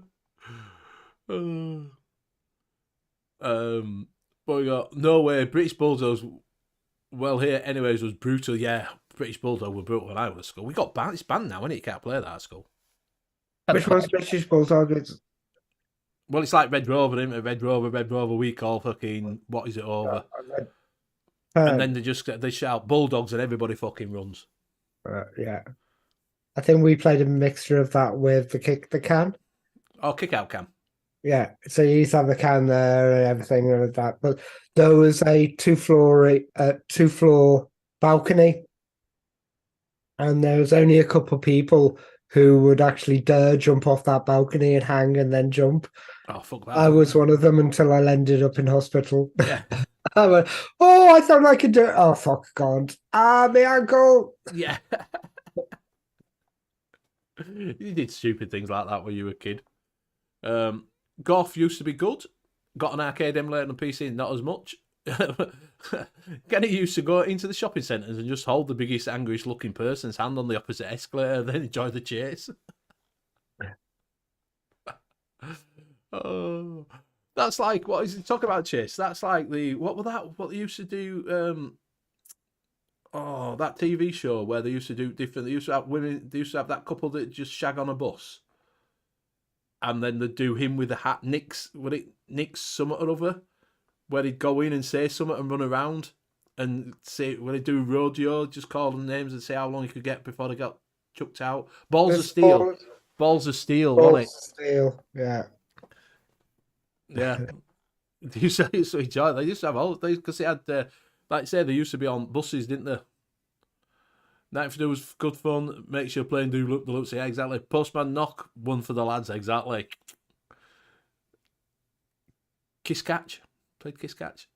But we got no way. British Bulldogs. Well, here, anyways, was brutal. Yeah, British Bulldog were brutal when I was at school. We got banned. It's banned now, isn't it? You can't play that at school. Which one's British Bulldog? Well, it's like Red Rover, isn't it? Red Rover. We call fucking what is it over? And then they shout Bulldogs and everybody fucking runs. Yeah, I think we played a mixture of that with the kick the can. Oh, kick out can. Yeah, so you used to have the can there and everything like that. But there was a two-floor balcony, and there was only a couple of people who would actually dare jump off that balcony and hang and then jump. Oh, fuck that. I was one of them until I ended up in hospital. Yeah. I went, oh, I thought I could do it. Oh, fuck God. Ah, my ankle. Yeah. You did stupid things like that when you were a kid. Golf used to be good. Got an arcade emulator on PC, not as much. Kenny used to go into the shopping centres and just hold the biggest, angriest looking person's hand on the opposite escalator, then enjoy the chase. Oh, that's like, what is he talking about, chase? That's like what they used to do, that TV show where they used to do different, they used to have women, they used to have that couple that just shag on a bus. And then they'd do him with the hat, Nick's something or other, where he'd go in and say something and run around and say, when they do rodeo, just call them names and say how long he could get before they got chucked out. Balls of Steel, wasn't it? Steel, yeah. Yeah. They used to enjoy. They used to have all these because they had, like I say, they used to be on buses, didn't they? Night for Do was good fun. Make sure playing do look the looks. Yeah, exactly. Postman Knock, one for the lads, exactly. Kiss Catch, played Kiss Catch.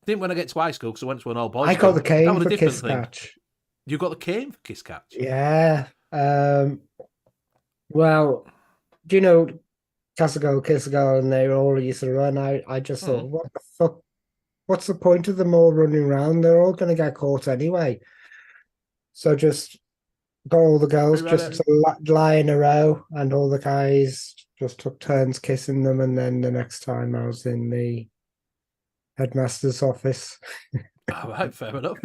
Didn't when I get to high school because I went to an all boys. I got the cane for Kiss Catch. You got the cane for Kiss Catch? Yeah. Well, do you know Kiss Go, and they all used to run? I just thought, what the fuck? What's the point of them all running around? They're all going to get caught anyway. So just got all the girls just to lie in a row, and all the guys just took turns kissing them. And then the next time I was in the headmaster's office. All right, fair enough.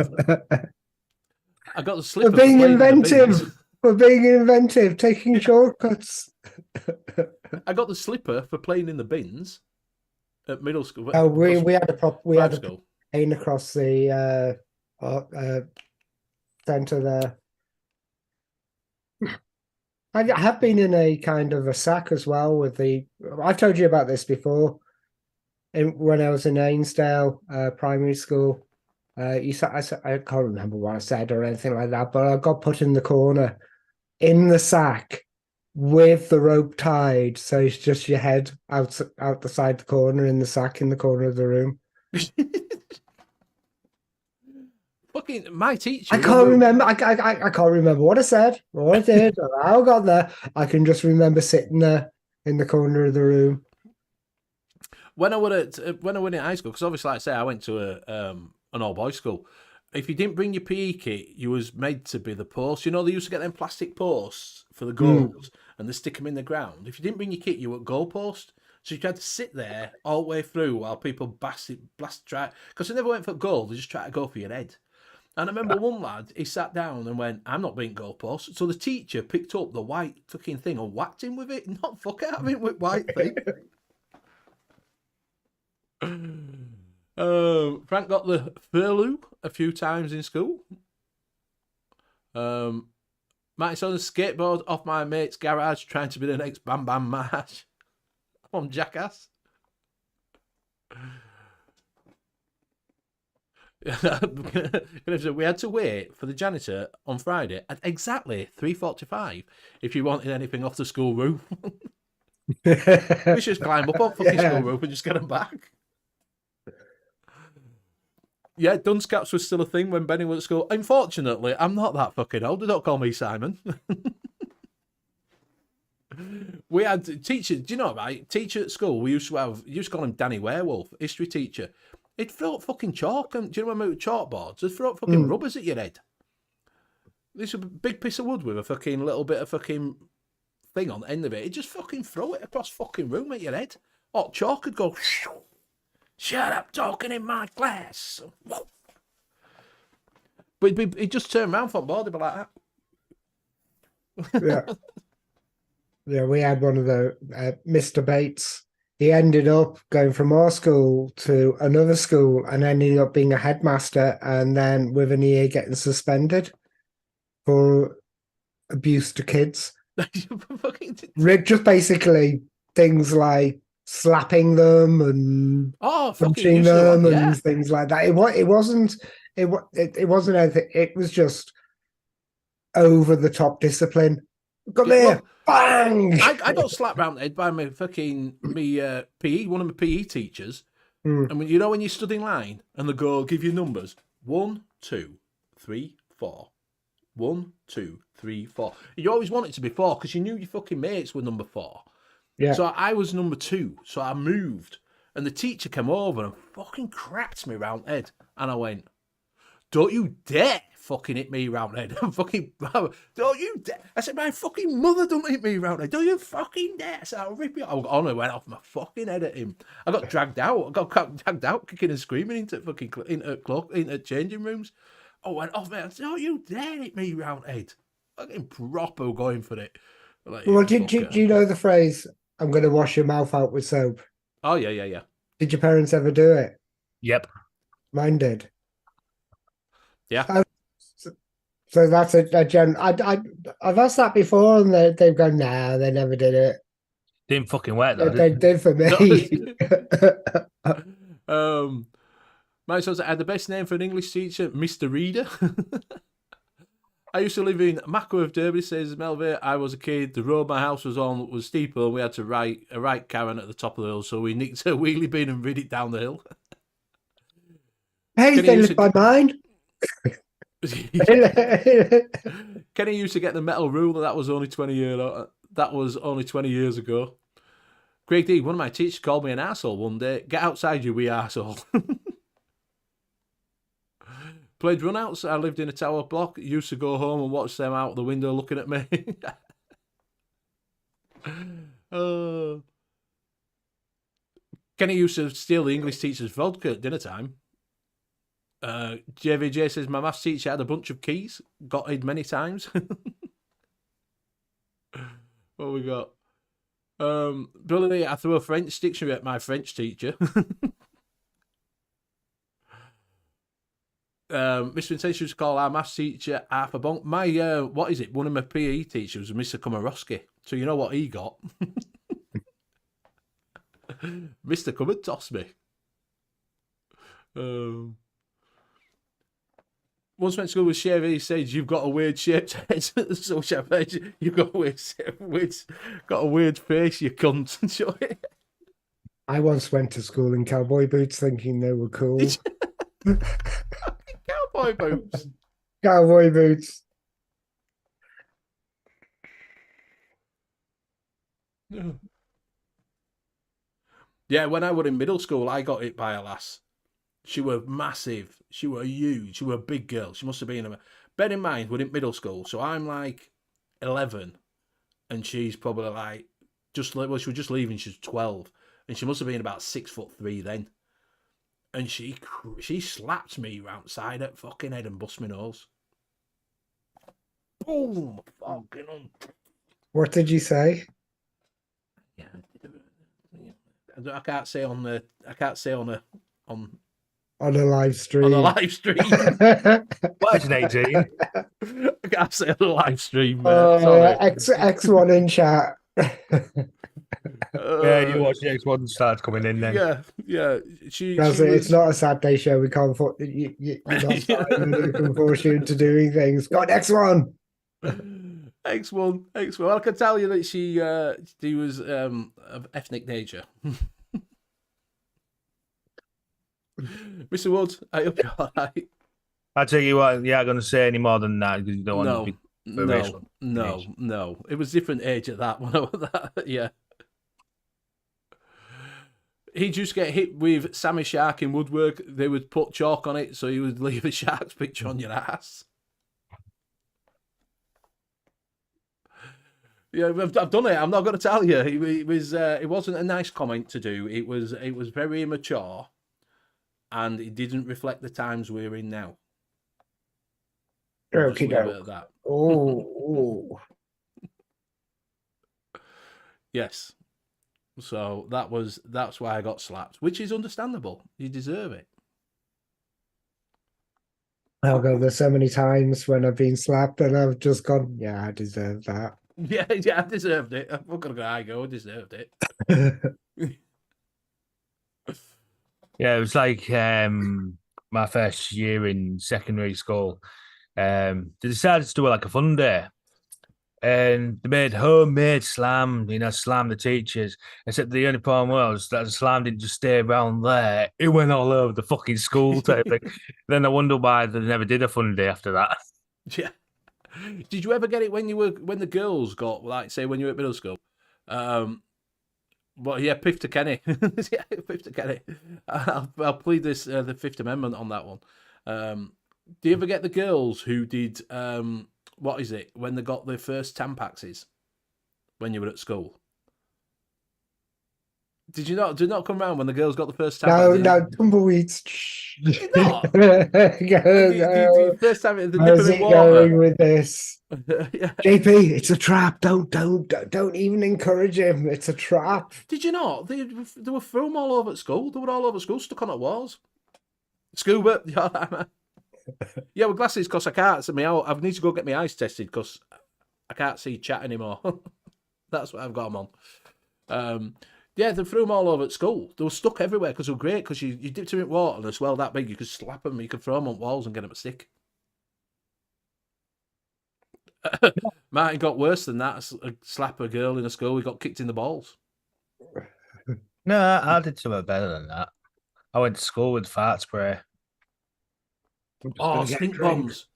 I got the slipper. We're being inventive. We're being inventive, taking shortcuts. I got the slipper for playing in the bins at middle school. Oh, we had a plane across the centre there. I have been in a kind of a sack as well with I've told you about this before. When I was in Ainsdale primary school, I can't remember what I said or anything like that, but I got put in the corner in the sack with the rope tied, so it's just your head out the side the corner in the sack in the corner of the room. Fucking my teacher. I can't remember. I can't remember what I said, or what I did, or how I got there. I can just remember sitting there in the corner of the room. When I went in high school, because obviously, like I say, I went to an all boys school. If you didn't bring your PE kit, you was made to be the post. You know, they used to get them plastic posts for the goals, and they stick them in the ground. If you didn't bring your kit, you were at goal post. So you had to sit there all the way through while people try, because they never went for goal. They just tried to go for your head. And I remember one lad, he sat down and went, "I'm not being goalpost." So the teacher picked up the white fucking thing and whacked him with it. Not fuck out of him with white thing. Frank got the furlough a few times in school. Marty's on a skateboard off my mate's garage trying to be the next Bam Bam Marsh. On Jackass. We had to wait for the janitor on Friday at exactly 3:45 if you wanted anything off the school roof. We should climb up on fucking school roof and just get them back. Yeah, dunce caps was still a thing when Benny was at school. Unfortunately, I'm not that fucking old. Don't call me Simon. We had teachers, do you know, right? Teacher at school, we used to call him Danny Werewolf, history teacher. He'd throw up fucking chalk, and do you remember chalkboards? They'd throw up fucking rubbers at your head. This was a big piece of wood with a fucking little bit of fucking thing on the end of it. He'd just fucking throw it across fucking room at your head. Hot chalk would go, "Shut up talking in my class." But he'd just turn around from board, he'd be like that. Yeah. Yeah, we had one of the Mr. Bates. He ended up going from our school to another school and ended up being a headmaster, and then within a year getting suspended for abuse to kids. Just basically things like slapping them and punching them and things like that. It wasn't anything. It was just over the top discipline. Come here. Bang! I got slapped round the head by my fucking PE, one of my PE teachers. And when you stood in line and the girl give you numbers 1, 2, 3, 4, 1, 2, 3, 4. You always wanted to be 4 because you knew your fucking mates were number 4. Yeah. So I was number 2, so I moved, And the teacher came over and fucking cracked me round the head. And I went, don't you dare fucking hit me round the head. Fucking, don't you dare. I said, my fucking mother don't hit me round the head. Don't you fucking dare. I said, I'll rip you. I went off my fucking head at him. I got dragged out. Dragged out, kicking and screaming into changing rooms. I went off, man. I said, don't you dare hit me round the head. Fucking proper going for it. Like, Well, do you know the phrase, I'm going to wash your mouth out with soap? Oh, yeah. Did your parents ever do it? Yep. Mine did. Yeah. So that's a gen. I've asked that before, and they've gone, nah, they never did it. Didn't fucking work though. They did for me. My son's had the best name for an English teacher, Mr. Reader. I used to live in Mackworth, Derby, says Melville. I was a kid. The road my house was on was steeper, and we had to ride a right Karen at the top of the hill, so we nicked a wheelie bin and rid it down the hill. Hey, they live by mine. Kenny used to get the metal ruler. That was only 20 years ago. Craig D, one of my teachers called me an arsehole one day. Get outside, you wee arsehole. Played runouts. I lived in a tower block. Used to go home and watch them out the window looking at me. Kenny used to steal the English teacher's vodka at dinner time. JVJ says, my maths teacher had a bunch of keys. Got hid many times. What we got? Brilliantly, I threw a French dictionary at my French teacher. Mr. Intense used to call our maths teacher half a bonk. My, one of my PE teachers was Mr. Komorowski. So you know what he got? Mr. Come and toss me. Once went to school with Chevy, he said, you've got a weird shaped head. So Chevy, you've got a weird face, you cunt. I once went to school in cowboy boots thinking they were cool. Cowboy boots. Cowboy boots. Yeah, when I was in middle school, I got hit by a lass. She were massive. She were huge. She were a big girl. She must have been bear in mind, we're in middle school, so I'm like 11, and she's probably like she was just leaving. She's 12, and she must have been about 6'3" then. And she slapped me round side at fucking head and bust my nose. Boom! Fucking. What did you say? Yeah, I can't say on a live stream. On a live stream. What's an 18? I can't say on a live stream. X1 in chat. Yeah, you watch the X1 start coming in then. Yeah. It's not a Saturday show. We can't you're not we can force you into doing things. Got X1. X1. Well, I can tell you that she was of ethnic nature. Mr. Woods, I hope you're all right. I tell you what, you're not going to say any more than that because you don't want to be. No. It was different age at that one. Yeah. He just get hit with Sammy Shark in woodwork. They would put chalk on it, so he would leave a shark's picture on your ass. Yeah, I've done it. I'm not going to tell you. It wasn't a nice comment to do. It was very immature, and it didn't reflect the times we're in now. Okay, that. Oh. Yes. So that's why I got slapped, which is understandable. You deserve it. Oh God, there's so many times when I've been slapped and I've just gone, yeah, I deserve that. Yeah, I deserved it. I'm not gonna go. I deserved it. Yeah, it was like my first year in secondary school. They decided to do like a fun day. And they made homemade slam, slam the teachers. Except the only problem was that the slam didn't just stay around there. It went all over the fucking school type thing. Then I wonder why they never did a fun day after that. Yeah. Did you ever get it when the girls got, like, say, when you were at middle school? But yeah, Piff to Kenny. Yeah, Piff to Kenny. I'll plead this the Fifth Amendment on that one. Do you ever get the girls who did what is it when they got their first Tampaxes when you were at school? Did you not come round when the girls got the first Tampaxes? No, tumbleweeds. Did not. Go, First time the Where's dip he in going water. with this? Yeah. JP, it's a trap. Don't even encourage him. It's a trap. Did you not? They were film all over at school. They were all over school, stuck on the walls. Scuba. Yeah, with glasses because I can't see me out. I need to go get my eyes tested because I can't see chat anymore. That's what I've got them on. Yeah, they threw them all over at school. They were stuck everywhere because they were great because you dipped them in water and they're swell that big. You could slap them, you could throw them on walls and get them to stick. Martin got worse than that. Slap a girl in a school. He got kicked in the balls. No, I did something better than that. I went to school with fart spray. Oh, stink bombs.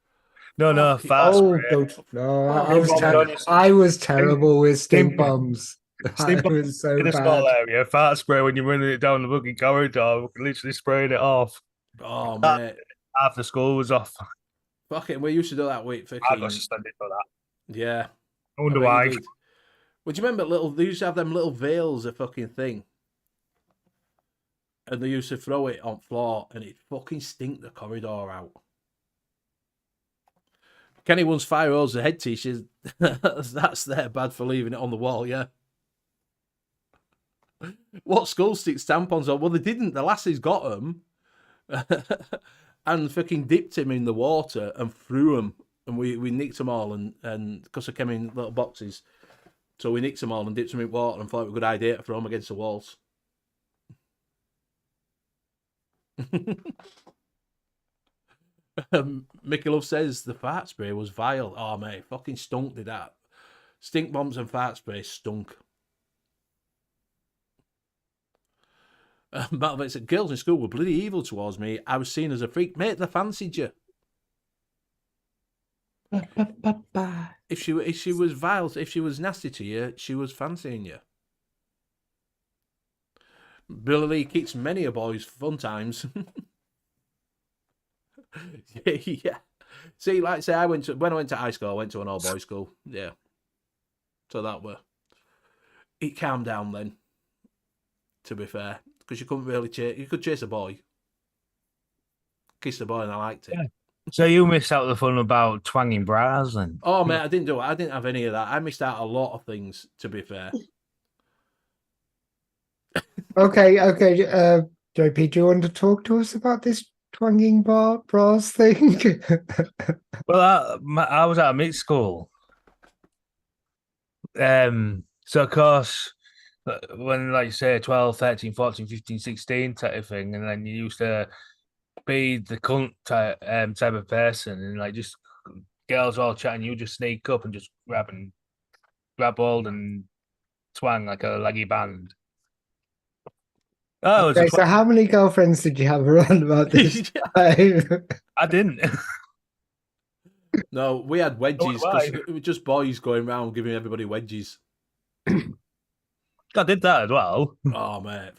No, fart spray. No, Oh, I was terrible with stink bombs. Stink bombs was so in a bad. small area. Fart spray when you're running it down the booking corridor, literally spraying it off. Oh, mate. Half the school was off. Fucking, we used to do that with I got suspended for that. Yeah. I wonder why. Would you remember they used to have them little veils of fucking thing? And they used to throw it on floor and it fucking stink the corridor out. Kenny once fire hose the head t-shirt. That's their bad for leaving it on the wall, yeah. What school sticks tampons on? Well, they didn't. The lassies got them and fucking dipped him in the water and threw them. And we nicked them all and because they came in little boxes. So we nicked them all and dipped them in water and thought it was a good idea to throw them against the walls. Mickey Love says the fart spray was vile. Oh, mate, fucking stunk, did that. Stink bombs and fart spray stunk. Malvin said, girls in school were bloody evil towards me. I was seen as a freak. Mate, they fancied you. If she was vile, if she was nasty to you, she was fancying you. Billy Lee keeps many a boy's fun times. Yeah. See, like I say, when I went to high school, I went to an all boys school. Yeah. So that were it calmed down then. To be fair, because you couldn't really chase. You could chase a boy, kiss the boy, and I liked it. Yeah. So you missed out the fun about twanging bras then? Oh mate, I didn't do it. I didn't have any of that. I missed out a lot of things. To be fair. Okay. JP, do you want to talk to us about this twanging bras thing? Well, I was at a mixed school. So of course, when, like you say, 12, 13, 14, 15, 16 type of thing, and then you used to be the cunt type of person, and like just girls all chatting, you just sneak up and just grab hold and twang like a leggy band. Oh, okay, so how many girlfriends did you have around about this time? I didn't. No, we had wedges because it was just boys going around giving everybody wedges. I did that as well. Oh, mate.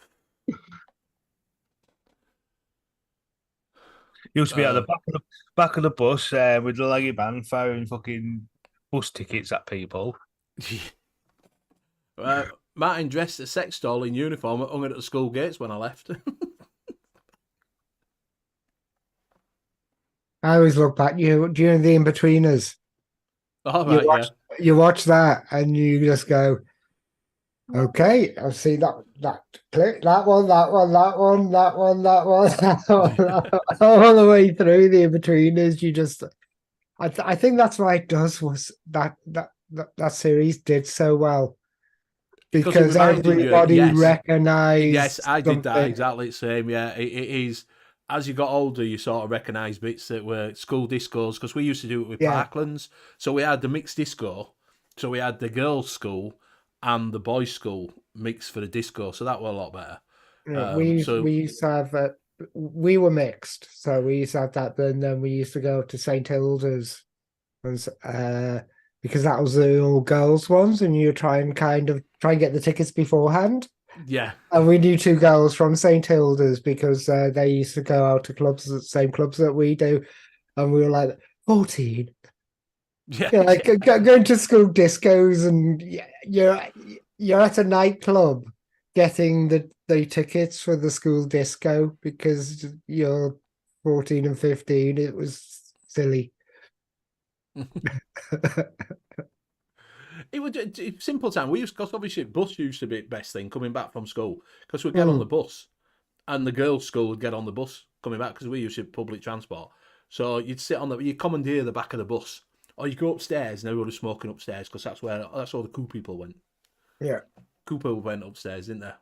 Used to be at the back of the bus with the leggy band firing fucking bus tickets at people. Martin dressed a sex doll in uniform and hung it at the school gates when I left. I always look back during the in-betweeners. All right, you watch that and you just go, okay, I've seen that clip, that one, all the way through the in-betweeners. You just, I think that's why it was that series did so well. Because everybody recognised. Yes, I did something. that exactly the same. Yeah, it is. As you got older, you sort of recognise bits that were school discos because we used to do it with Parklands. So we had the mixed disco. So we had the girls' school and the boys' school mixed for the disco. So that was a lot better. Yeah, we used to have. We were mixed, so we used to have that. Then we used to go to St Hilda's, because that was the all girls ones, and you try and get the tickets beforehand. Yeah. And we knew two girls from St Hilda's because they used to go out to clubs, the same clubs that we do, and we were like 14. Yeah. Yeah, like going to school discos, and you're at a nightclub getting the tickets for the school disco because you're 14 and 15. It was silly. It was simple time. We used, because obviously bus used to be the best thing coming back from school, because we'd get on the bus, and the girls' school would get on the bus coming back because we used to public transport. So you'd sit on you commandeer the back of the bus, or you go upstairs and everybody's smoking upstairs because that's where all the cool people went. Yeah, Cool people went upstairs, didn't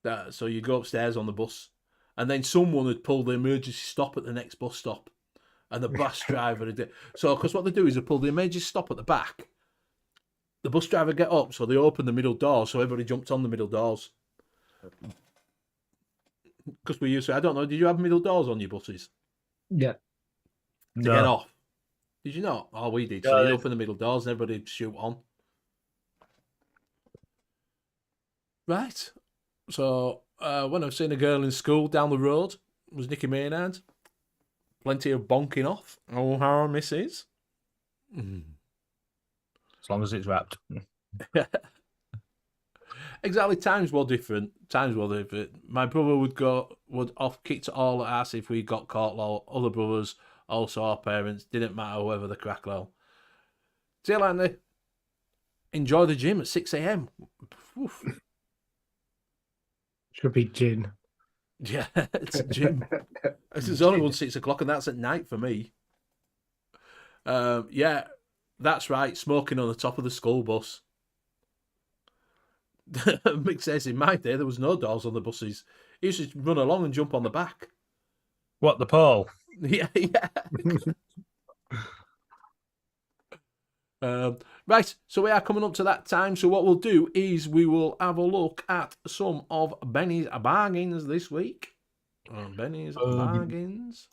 they? So you go upstairs on the bus, and then someone would pull the emergency stop at the next bus stop, and the bus driver would. So because what they do is they pull the emergency stop at the back. The bus driver get up, so they open the middle doors, so everybody jumped on the middle doors. Because we used to, I don't know, did you have middle doors on your buses yeah. to get off? Did you not? Oh, we did. So you open the middle doors and everybody shoot on. Right. So when I've seen a girl in school down the road, it was Nicky Maynard. Plenty of bonking off. Oh, how misses. As long as it's wrapped. Exactly, times were different. My brother would off kick to all at us if we got caught low. Other brothers, also our parents, didn't matter whether the crack low. Till Andy, enjoy the gym at 6 a.m. Should be gin. Yeah, it's a gym. There's only one 6 o'clock, and that's at night for me. Yeah, that's right. Smoking on the top of the school bus. Mick says in my day there was no doors on the buses. He used to run along and jump on the back. What, the pole? Yeah. Right, so we are coming up to that time. So what we'll do is we will have a look at some of Benny's bargains this week. Benny's bargains.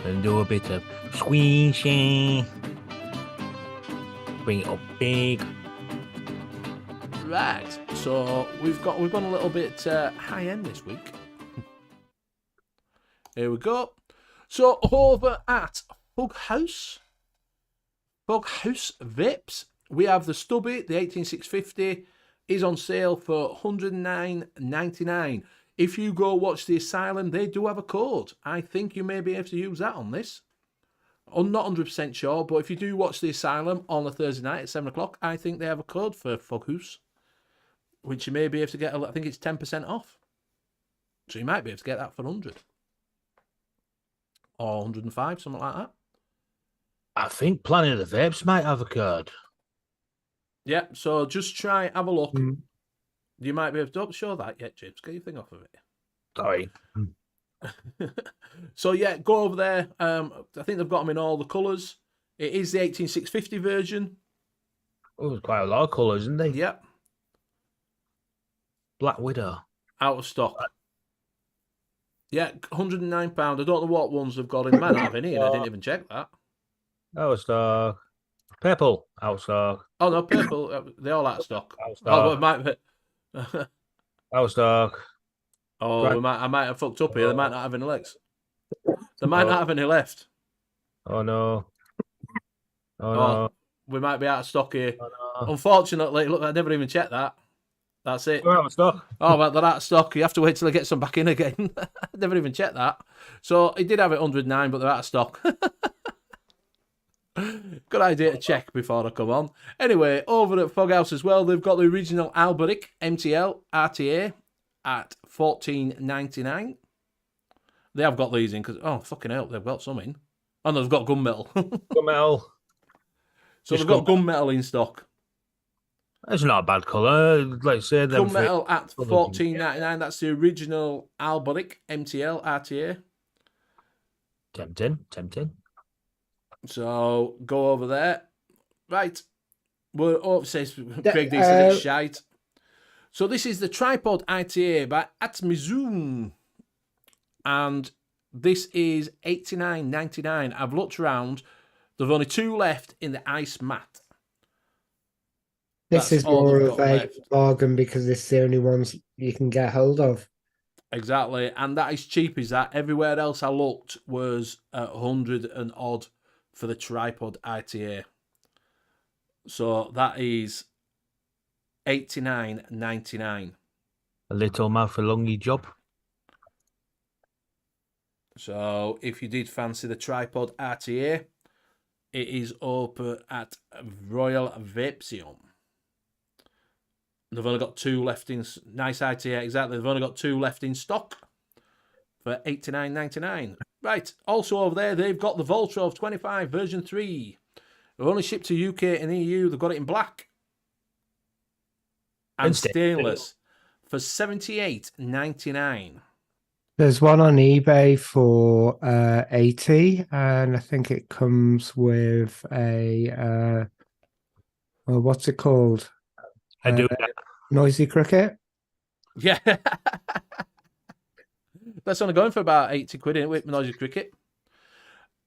And do a bit of squeezing. Bring it up big. Right, so we've gone a little bit high end this week. Here we go. So over at Fughouse Vapes, we have the stubby, the 18650, is on sale for $109.99. If you go watch the Asylum, they do have a code. I think you may be able to use that on this. I'm not 100% sure, but if you do watch the Asylum on a Thursday night at 7 o'clock, I think they have a code for Fughouse, which you may be able to get, I think it's 10% off. So you might be able to get that for 100 or 105, something like that. I think Planet of the Vapes might have a code. Yeah, so just try, have a look. You might be able to, don't show that yet, James. Get your thing off of it. Sorry. So yeah, go over there. I think they've got them in all the colours. It is the 18650 version. Oh, there's quite a lot of colours, isn't there? Yep. Black Widow. Out of stock. Yeah, £109. I don't know what ones they've got in. They might not have any, and I didn't even check that. Out of stock. Purple. Out of stock. Oh no, purple. They're all out of stock. Out of stock. Oh, well, it might be. Out of stock. Oh, Right. I might have fucked up here. They might not have any legs. They might not have any left. Oh no. Oh no. We might be out of stock here. Oh, no. Unfortunately, look, I never even checked that. That's it. We're out of stock. Oh, well, they're out of stock. You have to wait till I get some back in again. I never even checked that. So he did have it 109, but they're out of stock. Good idea to check before I come on. Anyway, over at Foghouse as well, they've got the original Alberic MTL RTA at $14.99. They have got these in because, oh, fucking hell, they've got some in. And they've got gunmetal. Gunmetal. So they've got gunmetal in stock. That's not a bad colour. Let's say them. Gunmetal at $14.99. That's the original Alberic MTL RTA. Tempting. So go over there. Right. It says Craig D said it's shite. So this is the Tripod ITA by Atmizoom. And This is $89.99. I've looked around. There's only 2 left in the ice mat. This That's is all more they've of got a left. bargain because it's the only ones you can get hold of. Exactly, and that is cheap as that. Everywhere else I looked was 100 and odd for the tripod ITA. So that is $89.99. A little mouth a lungy job. So if you did fancy the tripod RTA, it is open at Royal Vape Show. They've only got 2 left in. Nice ITA, exactly. They've only got 2 left in stock for $89.99. Right. Also over there, they've got the Voltrov 25 version 3. They've only shipped to UK and EU. They've got it in black and stainless for $78.99. There's one on eBay for 80, and I think it comes with a well, what's it called? I do that. Noisy Cricket. Yeah. That's only going for about 80 quid in it with Noisy Cricket.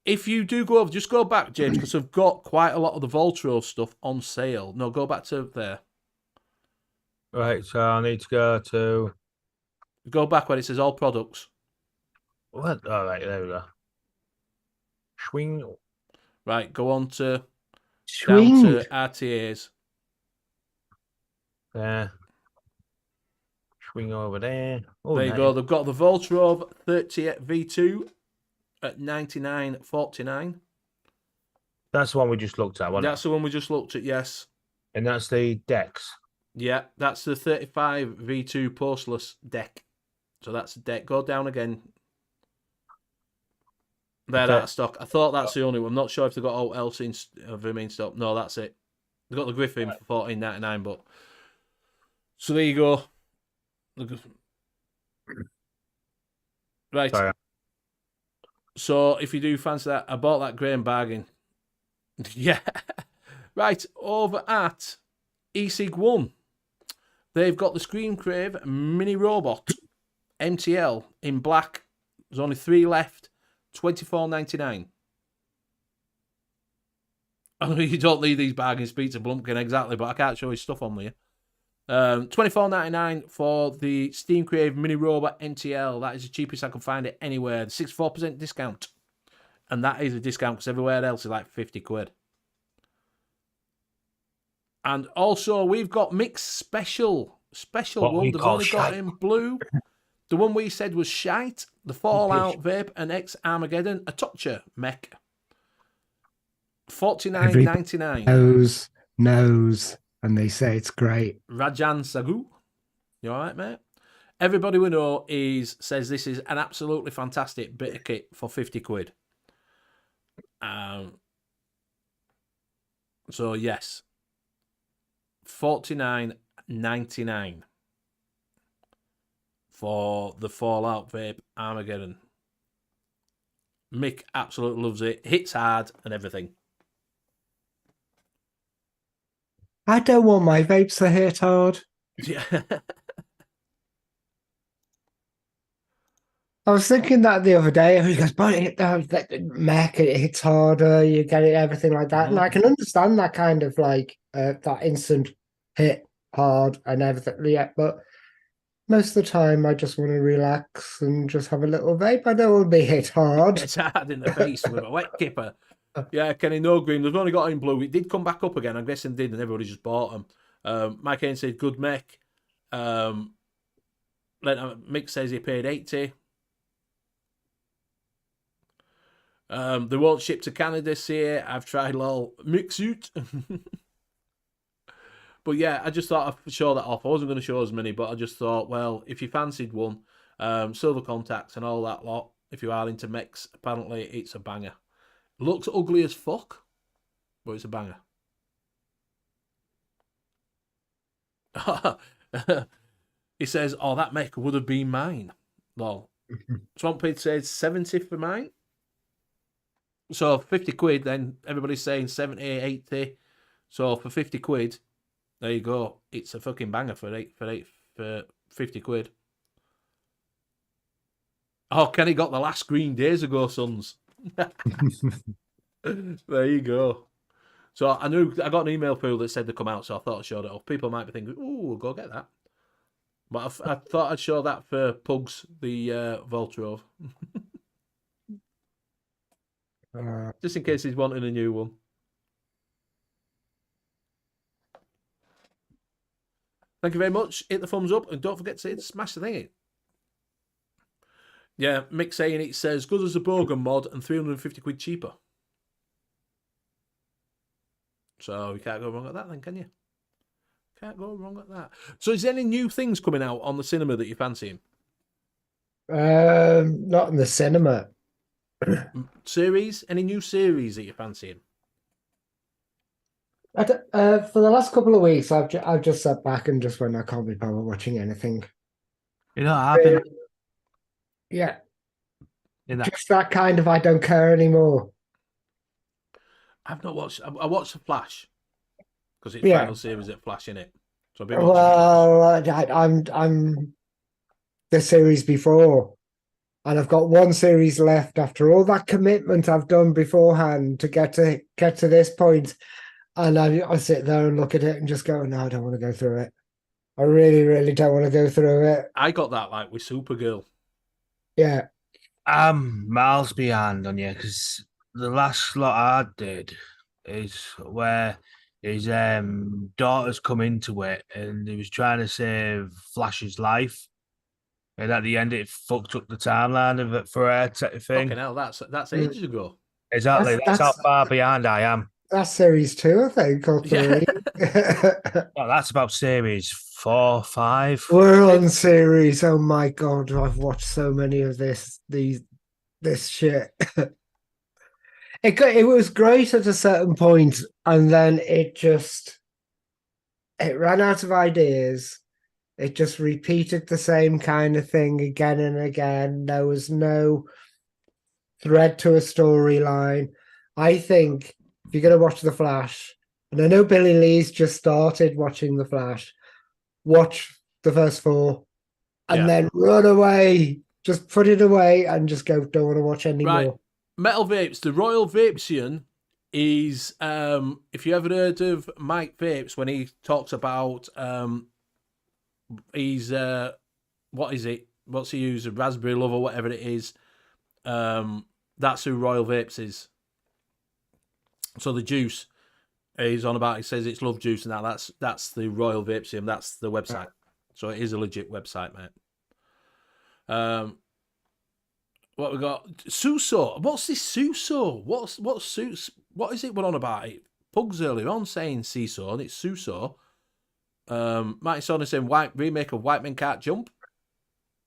If you do go over, just go back, James, because I've got quite a lot of the Voltro stuff on sale. No, go back to there. Right, so I need to go to Go back where it says all products. what? All right, there we go. Swing. Right, go on to Swing. down to RTAs. There. Swing over there. Oh, There you nice. go. They've got the Voltrov 38 V2 at $99.49. That's the one we just looked at, wasn't That's the one we just looked at, yes. it? And that's the Dex. Yeah, that's the 35 V2 postless deck. So that's the deck. Go down again. They're out of stock. I thought that's the only one. I'm not sure if they've got all else of them in stock. No, that's it. They've got the Griffin for $14.99, but so there you go. Right. Sorry. So if you do fancy that, I bought that Graham bargain. Yeah. Right, over at eSig1, they've got the Scream Crave Mini Robot MTL in black. There's only 3 left. $24.99. I know you don't need these bargains, Peter Blumpkin, exactly, but I can't show his stuff on there. $24.99 for the Steam Crave Mini Robot MTL. That is the cheapest I can find it anywhere. 64% discount. And that is a discount because everywhere else is like 50 quid. And also, we've got Mixed Special What one. we They've call only got shite. in blue. The one we said was shite. The Fallout Vape and X Armageddon. A Toucher mech. $49.99. Knows, and they say it's great. Rajan Sagu. You all right, mate? Everybody we know says this is an absolutely fantastic bit of kit for 50 quid. So, yes. $49.99 for the Fallout Vape Armageddon. Mick absolutely loves it. Hits hard and everything. I don't want my vapes to hit hard. Yeah. I was thinking that the other day. He goes, but mech, it hits harder, you get it, everything like that. And I can understand that kind of like that instant hit hard and everything. Yeah, but most of the time I just want to relax and just have a little vape. I don't want to be hit hard. It's hard in the face with a wet kipper. Yeah, Kenny, no green. They've only got in blue. It did come back up again. I'm guessing it did, and everybody just bought them. Mike Hain said, good mech. Mick says he paid 80. They won't ship to Canada this year. I've tried lol. Mixute. But yeah, I just thought I'd show that off. I wasn't going to show as many, but I just thought, well, if you fancied one, silver contacts and all that lot, if you are into mechs, apparently it's a banger. Looks ugly as fuck, but it's a banger. He says, oh, that mech would have been mine. Lol. Swamp Pig says 70 for mine. So 50 quid, then everybody's saying 70, 80. So for 50 quid, there you go. It's a fucking banger for 50 quid. Oh, Kenny got the last screen days ago, sons. There you go. So I knew I got an email through that said they come out, so I thought I'd show it off. People might be thinking, "Ooh, we'll go get that." But I thought I'd show that for Pugs, the Voltrove, just in case he's wanting a new one. Thank you very much. Hit the thumbs up and don't forget to smash the thingy. Yeah, Mick saying it says good as a Bogan mod and 350 quid cheaper. So you can't go wrong at that then, can you? Can't go wrong at that. So is there any new things coming out on the cinema that you're fancying? Not in the cinema. Series? Any new series that you're fancying? For the last couple of weeks, I've just sat back and just went, I can't be bothered watching anything. You know, I've been Yeah, in that. just that kind of I don't care anymore. I've not watched. I watched The Flash because it's Yeah. final series at Flash in it. So I've been watching. Well, I'm the series before, and I've got one series left after all that commitment I've done beforehand to get to this point, and I sit there and look at it and just go, no, I don't want to go through it. I really, really don't want to go through it. I got that like with Supergirl. Yeah. I'm miles behind on you because the last slot I did is where his daughter's come into it and he was trying to save Flash's life. And at the end, it fucked up the timeline of it for her type of thing. Fucking hell, that's ages ago. Exactly. That's how far behind I am. That's series 2, I think, or 3. Well, that's about series 4, 5. We're on series. Oh my god, I've watched so many of this shit. It was great at a certain point, and then it ran out of ideas. It just repeated the same kind of thing again and again. There was no thread to a storyline. I think if you're going to watch The Flash, and I know Billy Lee's just started watching The Flash, watch the first 4 and then run away. Just put it away and just go, don't want to watch anymore. Right. Metal Vapes, the Royal Vapesian is, if you ever heard of Mike Vapes, when he talks about, he's, what is it? What's he use? A Raspberry Love or whatever it is. That's who Royal Vapes is. So the juice he's on about, he says it's love juice and that's the Royal Vapesian. That's the website. So it is a legit website, mate. What we got? Suso. What's this Suso? What's Suso? What is it we're on about? It Pugs earlier on saying Seesaw and it's Suso. Marty Sonny saying remake of White Men Can't Jump.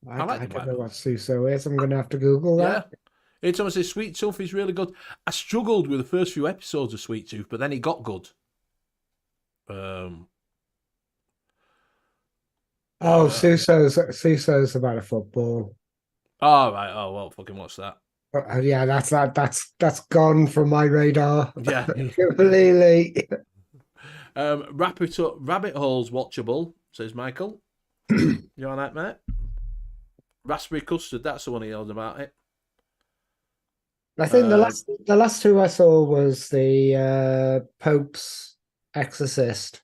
I don't know what Suso is. I'm going to have to Google that. Yeah. It's almost says Sweet Tooth is really good. I struggled with the first few episodes of Sweet Tooth, but then it got good. Suso's about a football. Oh right. Oh well, fucking watch that. Yeah, that's gone from my radar. Yeah. Completely. Rabbit Hole's watchable, says Michael. You on that, mate? Raspberry Custard, that's the one he held about it. I think the last 2 I saw was the Pope's Exorcist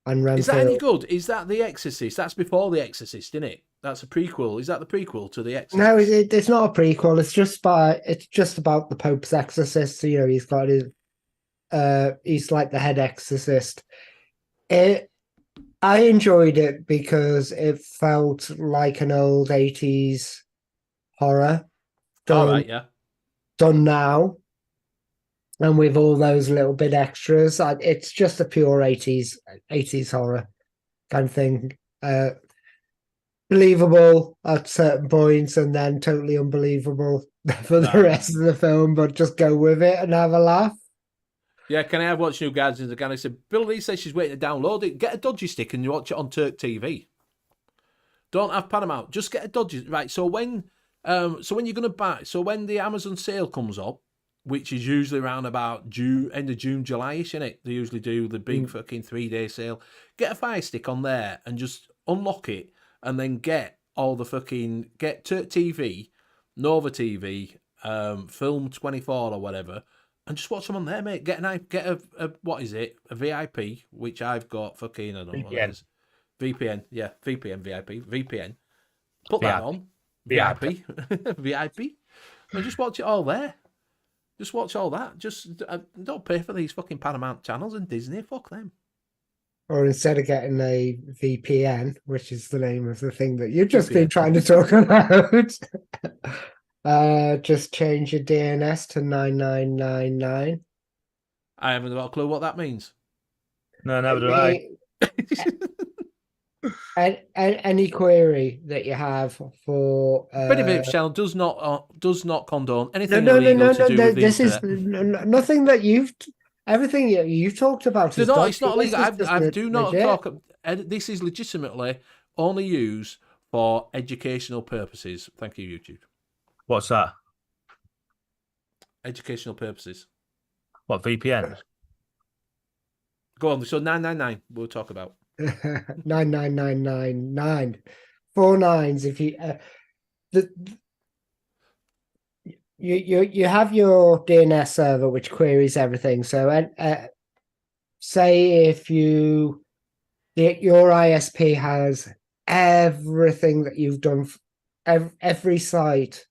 and Renfield. Is that any good? Is that The Exorcist? That's before The Exorcist, isn't it? That's a prequel. Is that the prequel to The Exorcist? No, it's not a prequel. It's just about the Pope's Exorcist. So, you know, he's got his he's like the head exorcist. I enjoyed it because it felt like an old 80s horror. All right, yeah. Done now, and with all those little bit extras. It's just a pure 80s horror kind of thing. Believable at certain points and then totally unbelievable for the rest of the film, but just go with it and have a laugh. Yeah, can I have watched New Guardians again? I said, Bill Lee says she's waiting to download it. Get a dodgy stick and you watch it on Turk TV. Don't have Paramount. Just get a dodgy. Right, so when you're going to buy, so when the Amazon sale comes up, which is usually around about end of June, July-ish, isn't it? They usually do the big fucking 3-day sale. Get a Fire Stick on there and just unlock it and then get Turk TV, Nova TV, Film 24 or whatever, and just watch them on there, mate. Get a what is it? A VIP, which I've got fucking, I don't know what it is. VPN, yeah, VPN, VIP, VPN. Put that on, VIP, VIP, and just watch it all there. Just watch all that. Just don't pay for these fucking Paramount channels and Disney. Fuck them. Or instead of getting a VPN, which is the name of the thing that you've just been trying to talk about, just change your DNS to 9999. I haven't got a clue what that means. No, never do I. Any query that you have for Benny Vape's channel does not condone anything no. illegal to do with the This internet. is nothing that everything you've talked about. No, it's not illegal. This is I do not legit. talk. This is legitimately only used for educational purposes. Thank you, YouTube. What's that? Educational purposes. What, VPN? Go on. So 999. We'll talk about 99999 4 nines. If you you have your DNS server which queries everything. So say if your ISP has everything that you've done, every site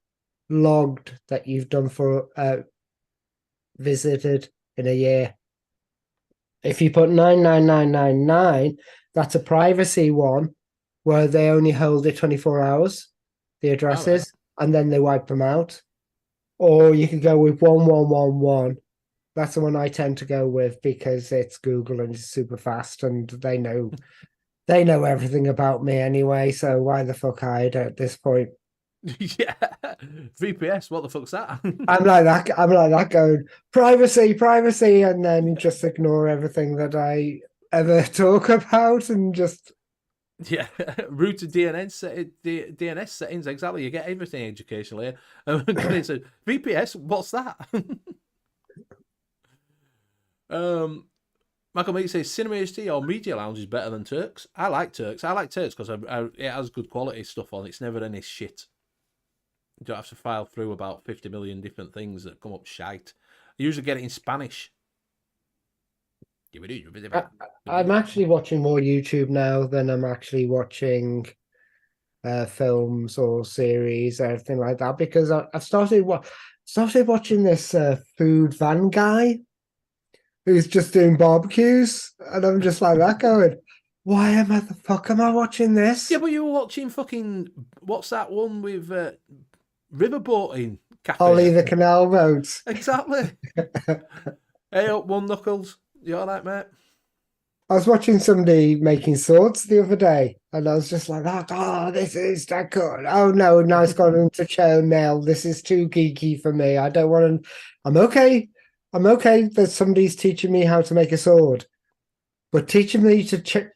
logged that you've done for visited in a year. If you put 99999, that's a privacy one where they only hold it 24 hours, the addresses, and then they wipe them out. Or you could go with 1111. That's the one I tend to go with because it's Google and it's super fast and they know everything about me anyway. So why the fuck hide at this point? Yeah, VPS. What the fuck's that? I'm like that going privacy, and then just ignore everything that I ever talk about and just root to DNS settings. Exactly, you get everything educationally. It's a VPS. What's that? Michael Meek says Cinema HT or Media Lounge is better than Turks. I like Turks. I like Turks because it has good quality stuff on. It's never any shit. You don't have to file through about 50 million different things that come up shite. I usually get it in Spanish. I'm actually watching more YouTube now than I'm actually watching films or series or anything like that because I've started watching this food van guy who's just doing barbecues, and I'm just like that going, why am I watching this? Yeah, but you were watching fucking what's that one with riverboating cafe? Ollie the Canal Boats. Exactly. Hey up, One Knuckles. You all right, mate? I was watching somebody making swords the other day, and I was just like, oh, this is that good. Oh no, now it's gone into chainmail. This is too geeky for me. I don't want to. I'm okay that somebody's teaching me how to make a sword, but teaching me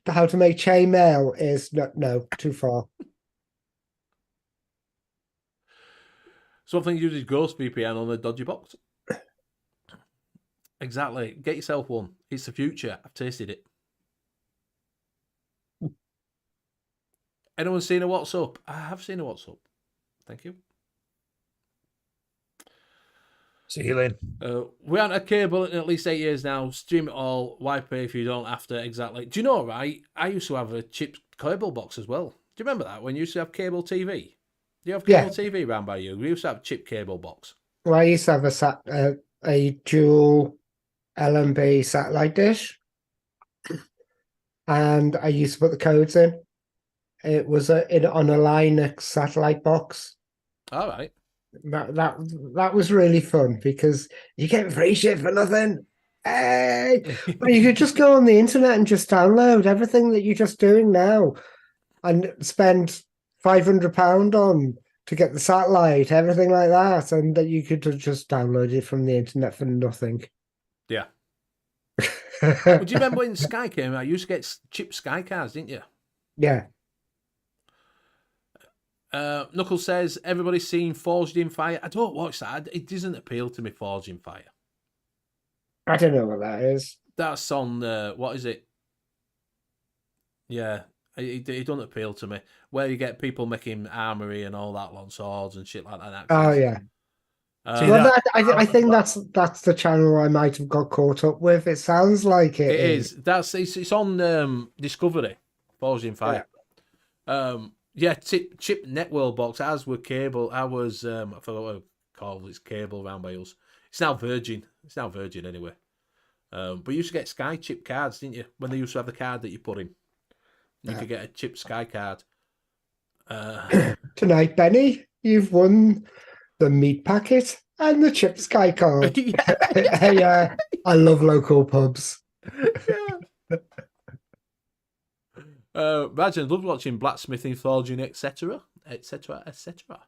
how to make chainmail is no too far. Something uses Ghost VPN on a dodgy box. Exactly. Get yourself one. It's the future. I've tasted it. Anyone seen a What's Up? I have seen a What's Up. Thank you. See you later. We haven't had cable in at least 8 years now. Stream it all. Why pay if you don't have to? Exactly. Do you know, right? I used to have a chip cable box as well. Do you remember that when you used to have cable TV? Do you have cable TV around by you? We used to have a chip cable box. Well, I used to have a dual LMB satellite dish, and I used to put the codes in. It was on a Linux satellite box. All right. That was really fun because you get free shit for nothing. Hey, but you could just go on the internet and just download everything that you're just doing now, and spend £500 on to get the satellite, everything like that, and that you could just download it from the internet for nothing. Yeah. But do you remember when Sky came out? You used to get chip Sky cards, didn't you? Yeah. Knuckles says everybody's seen Forged in Fire. I don't watch that. It doesn't appeal to me. Forged in Fire. I don't know what that is. That's on what is it? Yeah, It don't appeal to me. Where you get people making armory and all that, long swords and shit like that. Oh yeah. See Well, that- I think that's the channel I might have got caught up with. It sounds like it is. It's on Discovery, Forged in Fire. Yeah, chip network box. Ours were cable. I forgot what it's called. It's cable round by us. It's now Virgin. It's now Virgin anyway. But you used to get Sky chip cards, didn't you? When they used to have the card that you put in, you could get a chip Sky card. Tonight, Benny, you've won the meat packet and the chip Sky card. Hey, I love local pubs. Imagine, I love watching blacksmithing, forging, etc., etc., etc.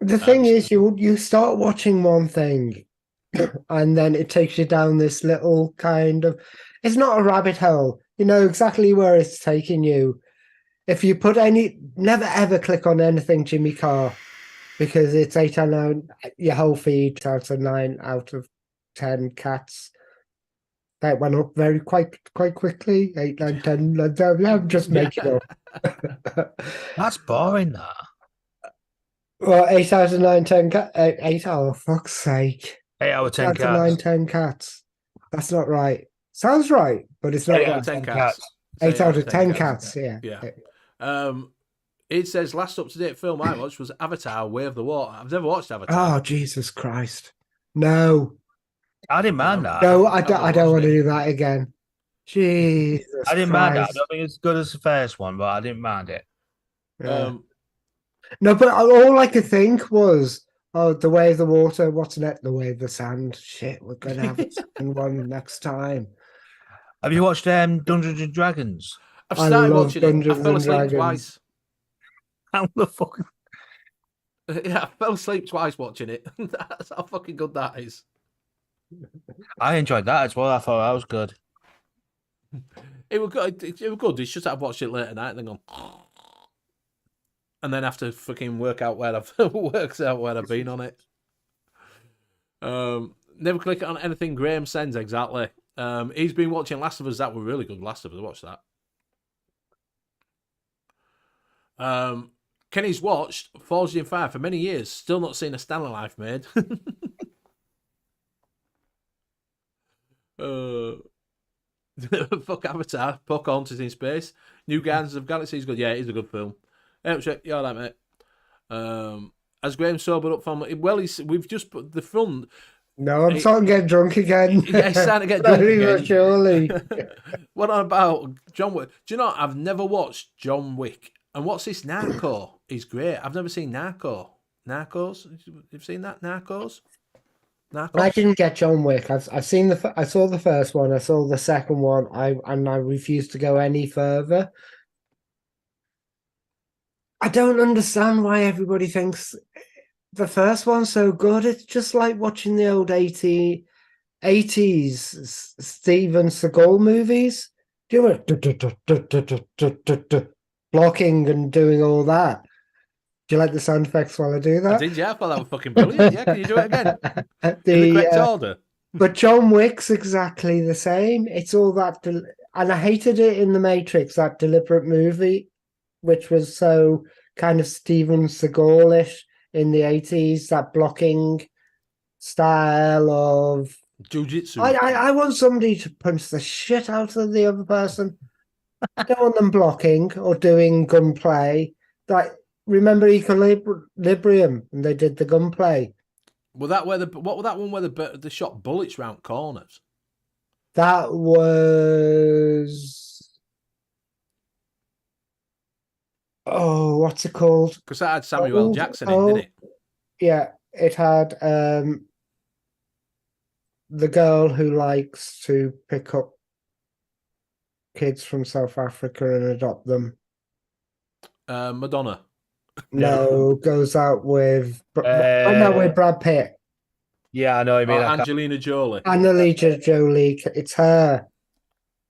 The thing is, you start watching one thing, and then it takes you down this little kind of. It's not a rabbit hole. You know exactly where it's taking you. If you put never ever click on anything Jimmy Carr, because it's 8 out of 9. Your whole feed out of 9 out of 10 cats. That went up quite quickly. 8, 9, 10. I'm just making up. That's boring, that. Well, 8 out of 9, 10 cats. 8 out of fuck's sake. 8 out of 10 8 out of 9, 10 cats. That's not right. Sounds right, but it's not 8 out right. of 10 cats. 8 out of 10 cats. Yeah. It says last up to date film I watched was Avatar: Way of the Water. I've never watched Avatar. Oh, Jesus Christ. No. I didn't mind that. No, I don't want to do that again. Jesus I didn't mind that. I Christ. don't think it's as good as the first one, but I didn't mind it. Yeah. No, but all I could think was, the way of the water, what's next? The way of the sand. Shit, we're going to have a second one next time. Have you watched Dungeons and Dragons? I've I started love watching it. I Dungeons fell and asleep Dragons. twice. How the fuck? Yeah, I fell asleep twice watching it. That's how fucking good that is. I enjoyed that as well. I thought that was good. It was good. It was good. It's just that I've watched it late at night and then gone, and then have to fucking work out where I've been on it. Never click on anything Graham sends. Exactly. He's been watching Last of Us. That were really good. Last of Us. I watched that. Kenny's watched Forged in Fire for many years. Still not seen a Stanley Life made. Fuck Avatar. Fuck Haunted in Space. New Guardians of the Galaxy is good. Yeah, it is a good film. You're all right, mate. As Graham sobered up from, we've just put the film. No, I'm starting to get drunk again. Yeah, he's starting to get drunk again. Surely. What about John Wick? Do you know, I've never watched John Wick. And what's this Narco? Is great. I've never seen Narcos. You've seen that? Narcos? I didn't get John Wick. I've seen I saw the first one. I saw the second one. I refused to go any further. I don't understand why everybody thinks the first one's so good. It's just like watching the old 80s Steven Seagal movies. Do you blocking and doing all that? Do you like the sound effects while I do that? I did, yeah. I thought that was fucking brilliant. Yeah, can you do it again? In the correct order. But John Wick's exactly the same. It's all that, and I hated it in The Matrix, that deliberate movie, which was so kind of Steven Seagal-ish in the 80s, that blocking style of Jiu-jitsu. I want somebody to punch the shit out of the other person. I don't want them blocking or doing gunplay. Like, remember Equilibrium, and they did the gunplay. Was that what was that one where they shot bullets round corners? That was what's it called? Because that had Samuel L. Jackson in, didn't it? Yeah, it had the girl who likes to pick up kids from South Africa and adopt them. Madonna. No, goes out with Brad Pitt. Yeah, I know. I mean, Angelina Jolie. Angelina Jolie. It's her,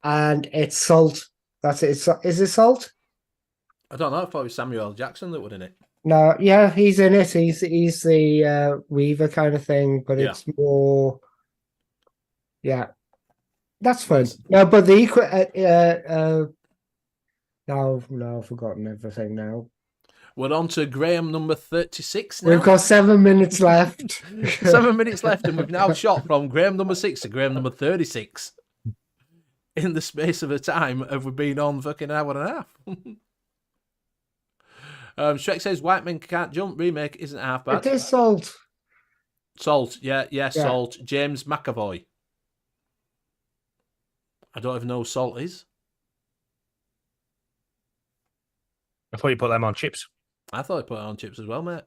and it's Salt. That's it. Is it Salt? I don't know. I thought it was Samuel L. Jackson that was in it. No, yeah, he's in it. He's the Weaver kind of thing, but it's more. Yeah, that's fun. No, but the No, I've forgotten everything now. We're on to Graham number 36 now. We've got 7 minutes left. 7 minutes left, and we've now shot from Graham number 6 to Graham number 36. In the space of a time of we've been on fucking an hour and a half. Shrek says White Men Can't Jump remake isn't half bad. It is Salt. Salt, yeah, Salt. James McAvoy. I don't even know who Salt is. I thought you put them on chips. I thought I put it on chips as well, mate.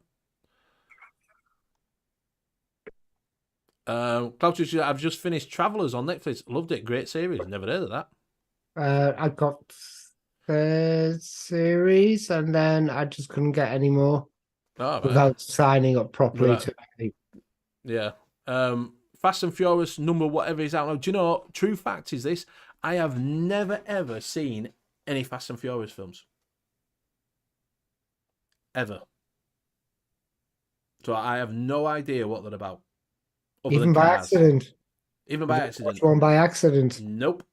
Cloud, I've just finished Travellers on Netflix. Loved it. Great series. Never heard of that. I got the series, and then I just couldn't get any more without signing up properly to it. Yeah. Fast and Furious number whatever is out now. Do you know, true fact is this, I have never ever seen any Fast and Furious films. Ever. So I have no idea what they're about. Even by accident. Even by accident. Watch one by accident. Nope.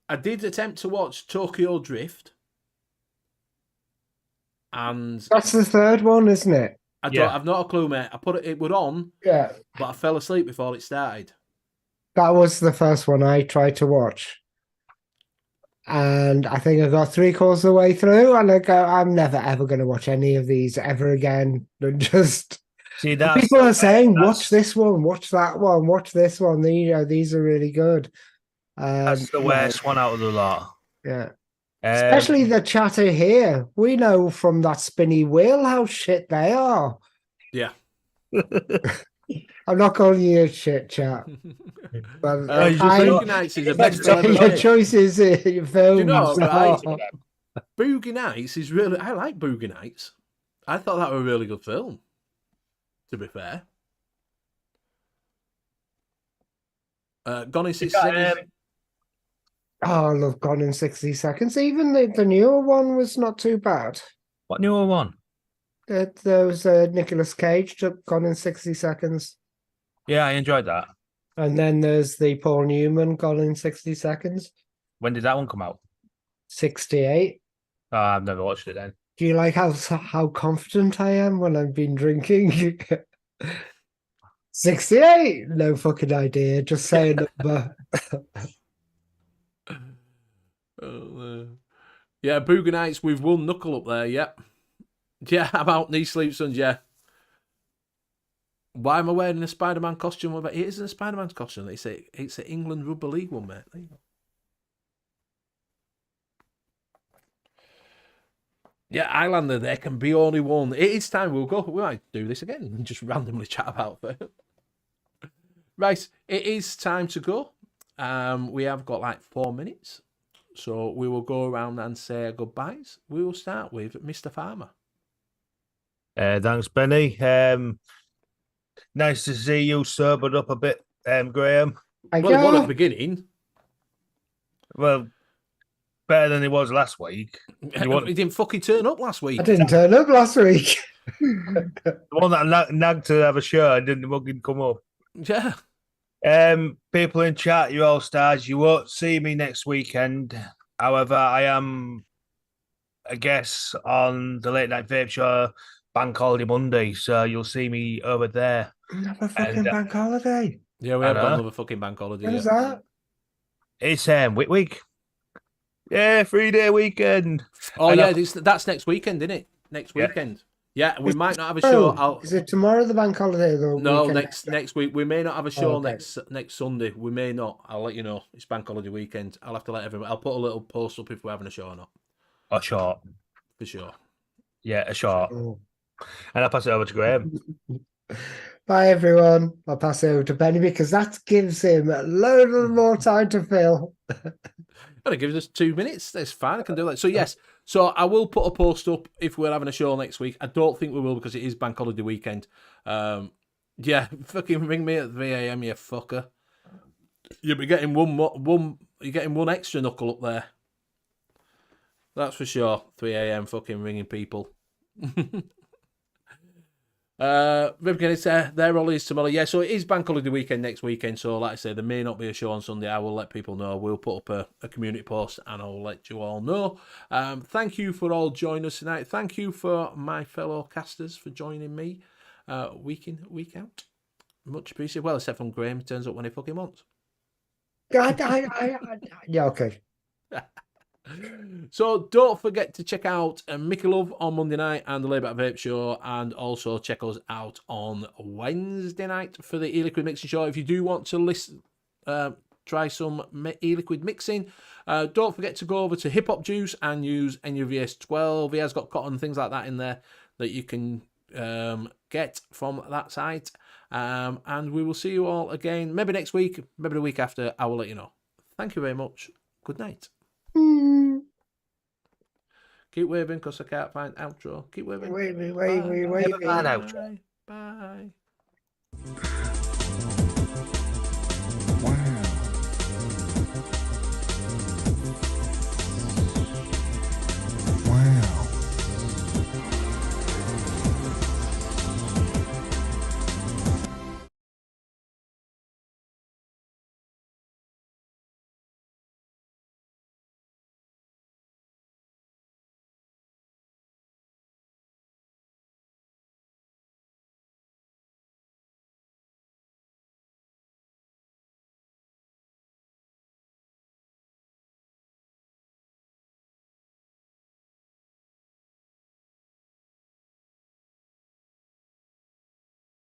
I did attempt to watch Tokyo Drift. And that's the third one, isn't it? I've not a clue, mate. I put it was on, but I fell asleep before it started. That was the first one I tried to watch. And I think I got 3/4 of the way through, and I go, I'm never ever going to watch any of these ever again. And just see that people are saying, watch this one, watch that one, watch this one. These are really good. That's the worst one out of the lot. Yeah. Especially the chatter here. We know from that spinny wheel how shit they are. Yeah. I'm not calling you a shit, chat. But Boogie Nights is the best film ever your made. choices, your films. You know, right? Boogie Nights is really... I like Boogie Nights. I thought that was a really good film, to be fair. Gone in 60 Seconds. Oh, I love Gone in 60 Seconds. Even the newer one was not too bad. What newer one? There was Nicolas Cage, Gone in 60 Seconds. Yeah, I enjoyed that. And then there's the Paul Newman, Gone in 60 Seconds. When did that one come out? 68. Oh, I've never watched it then. Do you like how confident I am when I've been drinking? 68? No fucking idea. Just say a number. Yeah, Boogie Nights with one knuckle up there, yep. Yeah, about knee sleep sons, yeah. Why am I wearing a Spider-Man costume? It isn't a Spider-Man costume. It's an England Rugby League one, mate. There you go. Yeah, Islander, there can be only one. It is time we might do this again and just randomly chat about it. Right, it is time to go. We have got like 4 minutes. So we will go around and say goodbyes. We will start with Mr. Farmer. Thanks, Benny. Nice to see you sobered up a bit, Graham. Well, it was at the beginning. Well, better than it was last week. He didn't fucking turn up last week. I didn't turn up last week. The one that nagged to have a show and didn't fucking come up. Yeah. People in chat, you're all stars. You won't see me next weekend. However, I am a guest on the Late Night Vape Show Bank Holiday Monday, so you'll see me over there. Another fucking bank holiday. Yeah, we have got another fucking bank holiday. When is that? It's Whit Week. Yeah, 3-day weekend. Oh, and yeah, that's next weekend, isn't it? Next weekend. Yeah, we might not have a show. Is it tomorrow the bank holiday? No, next week. We may not have a show next Sunday. We may not. I'll let you know. It's bank holiday weekend. I'll have to let everyone. I'll put a little post up if we're having a show or not. A short. For sure. Yeah, a short. Oh. And I'll pass it over to Graham. Bye, everyone. I'll pass it over to Benny because that gives him a load of more time to fill. But it gives us 2 minutes. That's fine. I can do that. So, yes. So, I will put a post up if we're having a show next week. I don't think we will because it is bank holiday weekend. Yeah, fucking ring me at VAM, you fucker. You'll be getting you're getting one extra knuckle up there. That's for sure. 3 a.m. fucking ringing people. Vaping, their rally is tomorrow. Yeah, so it is bank holiday weekend next weekend. So, like I say, there may not be a show on Sunday. I will let people know. We'll put up a community post and I'll let you all know. Thank you for all joining us tonight. Thank you for my fellow casters for joining me week in, week out. Much appreciated. Well, except from Graham, he turns up when he fucking wants. Yeah, okay. So don't forget to check out Mickey Love on Monday night and the Layback Vape Show, and also check us out on Wednesday night for the e-liquid mixing show. If you do want to listen, try some e-liquid mixing, don't forget to go over to Hip Hop Juice and use N.U.V.S 12. He has got cotton and things like that in there that you can get from that site. And we will see you all again, maybe next week, maybe the week after. I will let you know. Thank you very much. Good night. Keep waving because I can't find outro. Keep waving. Wait. Never mind outro. Bye.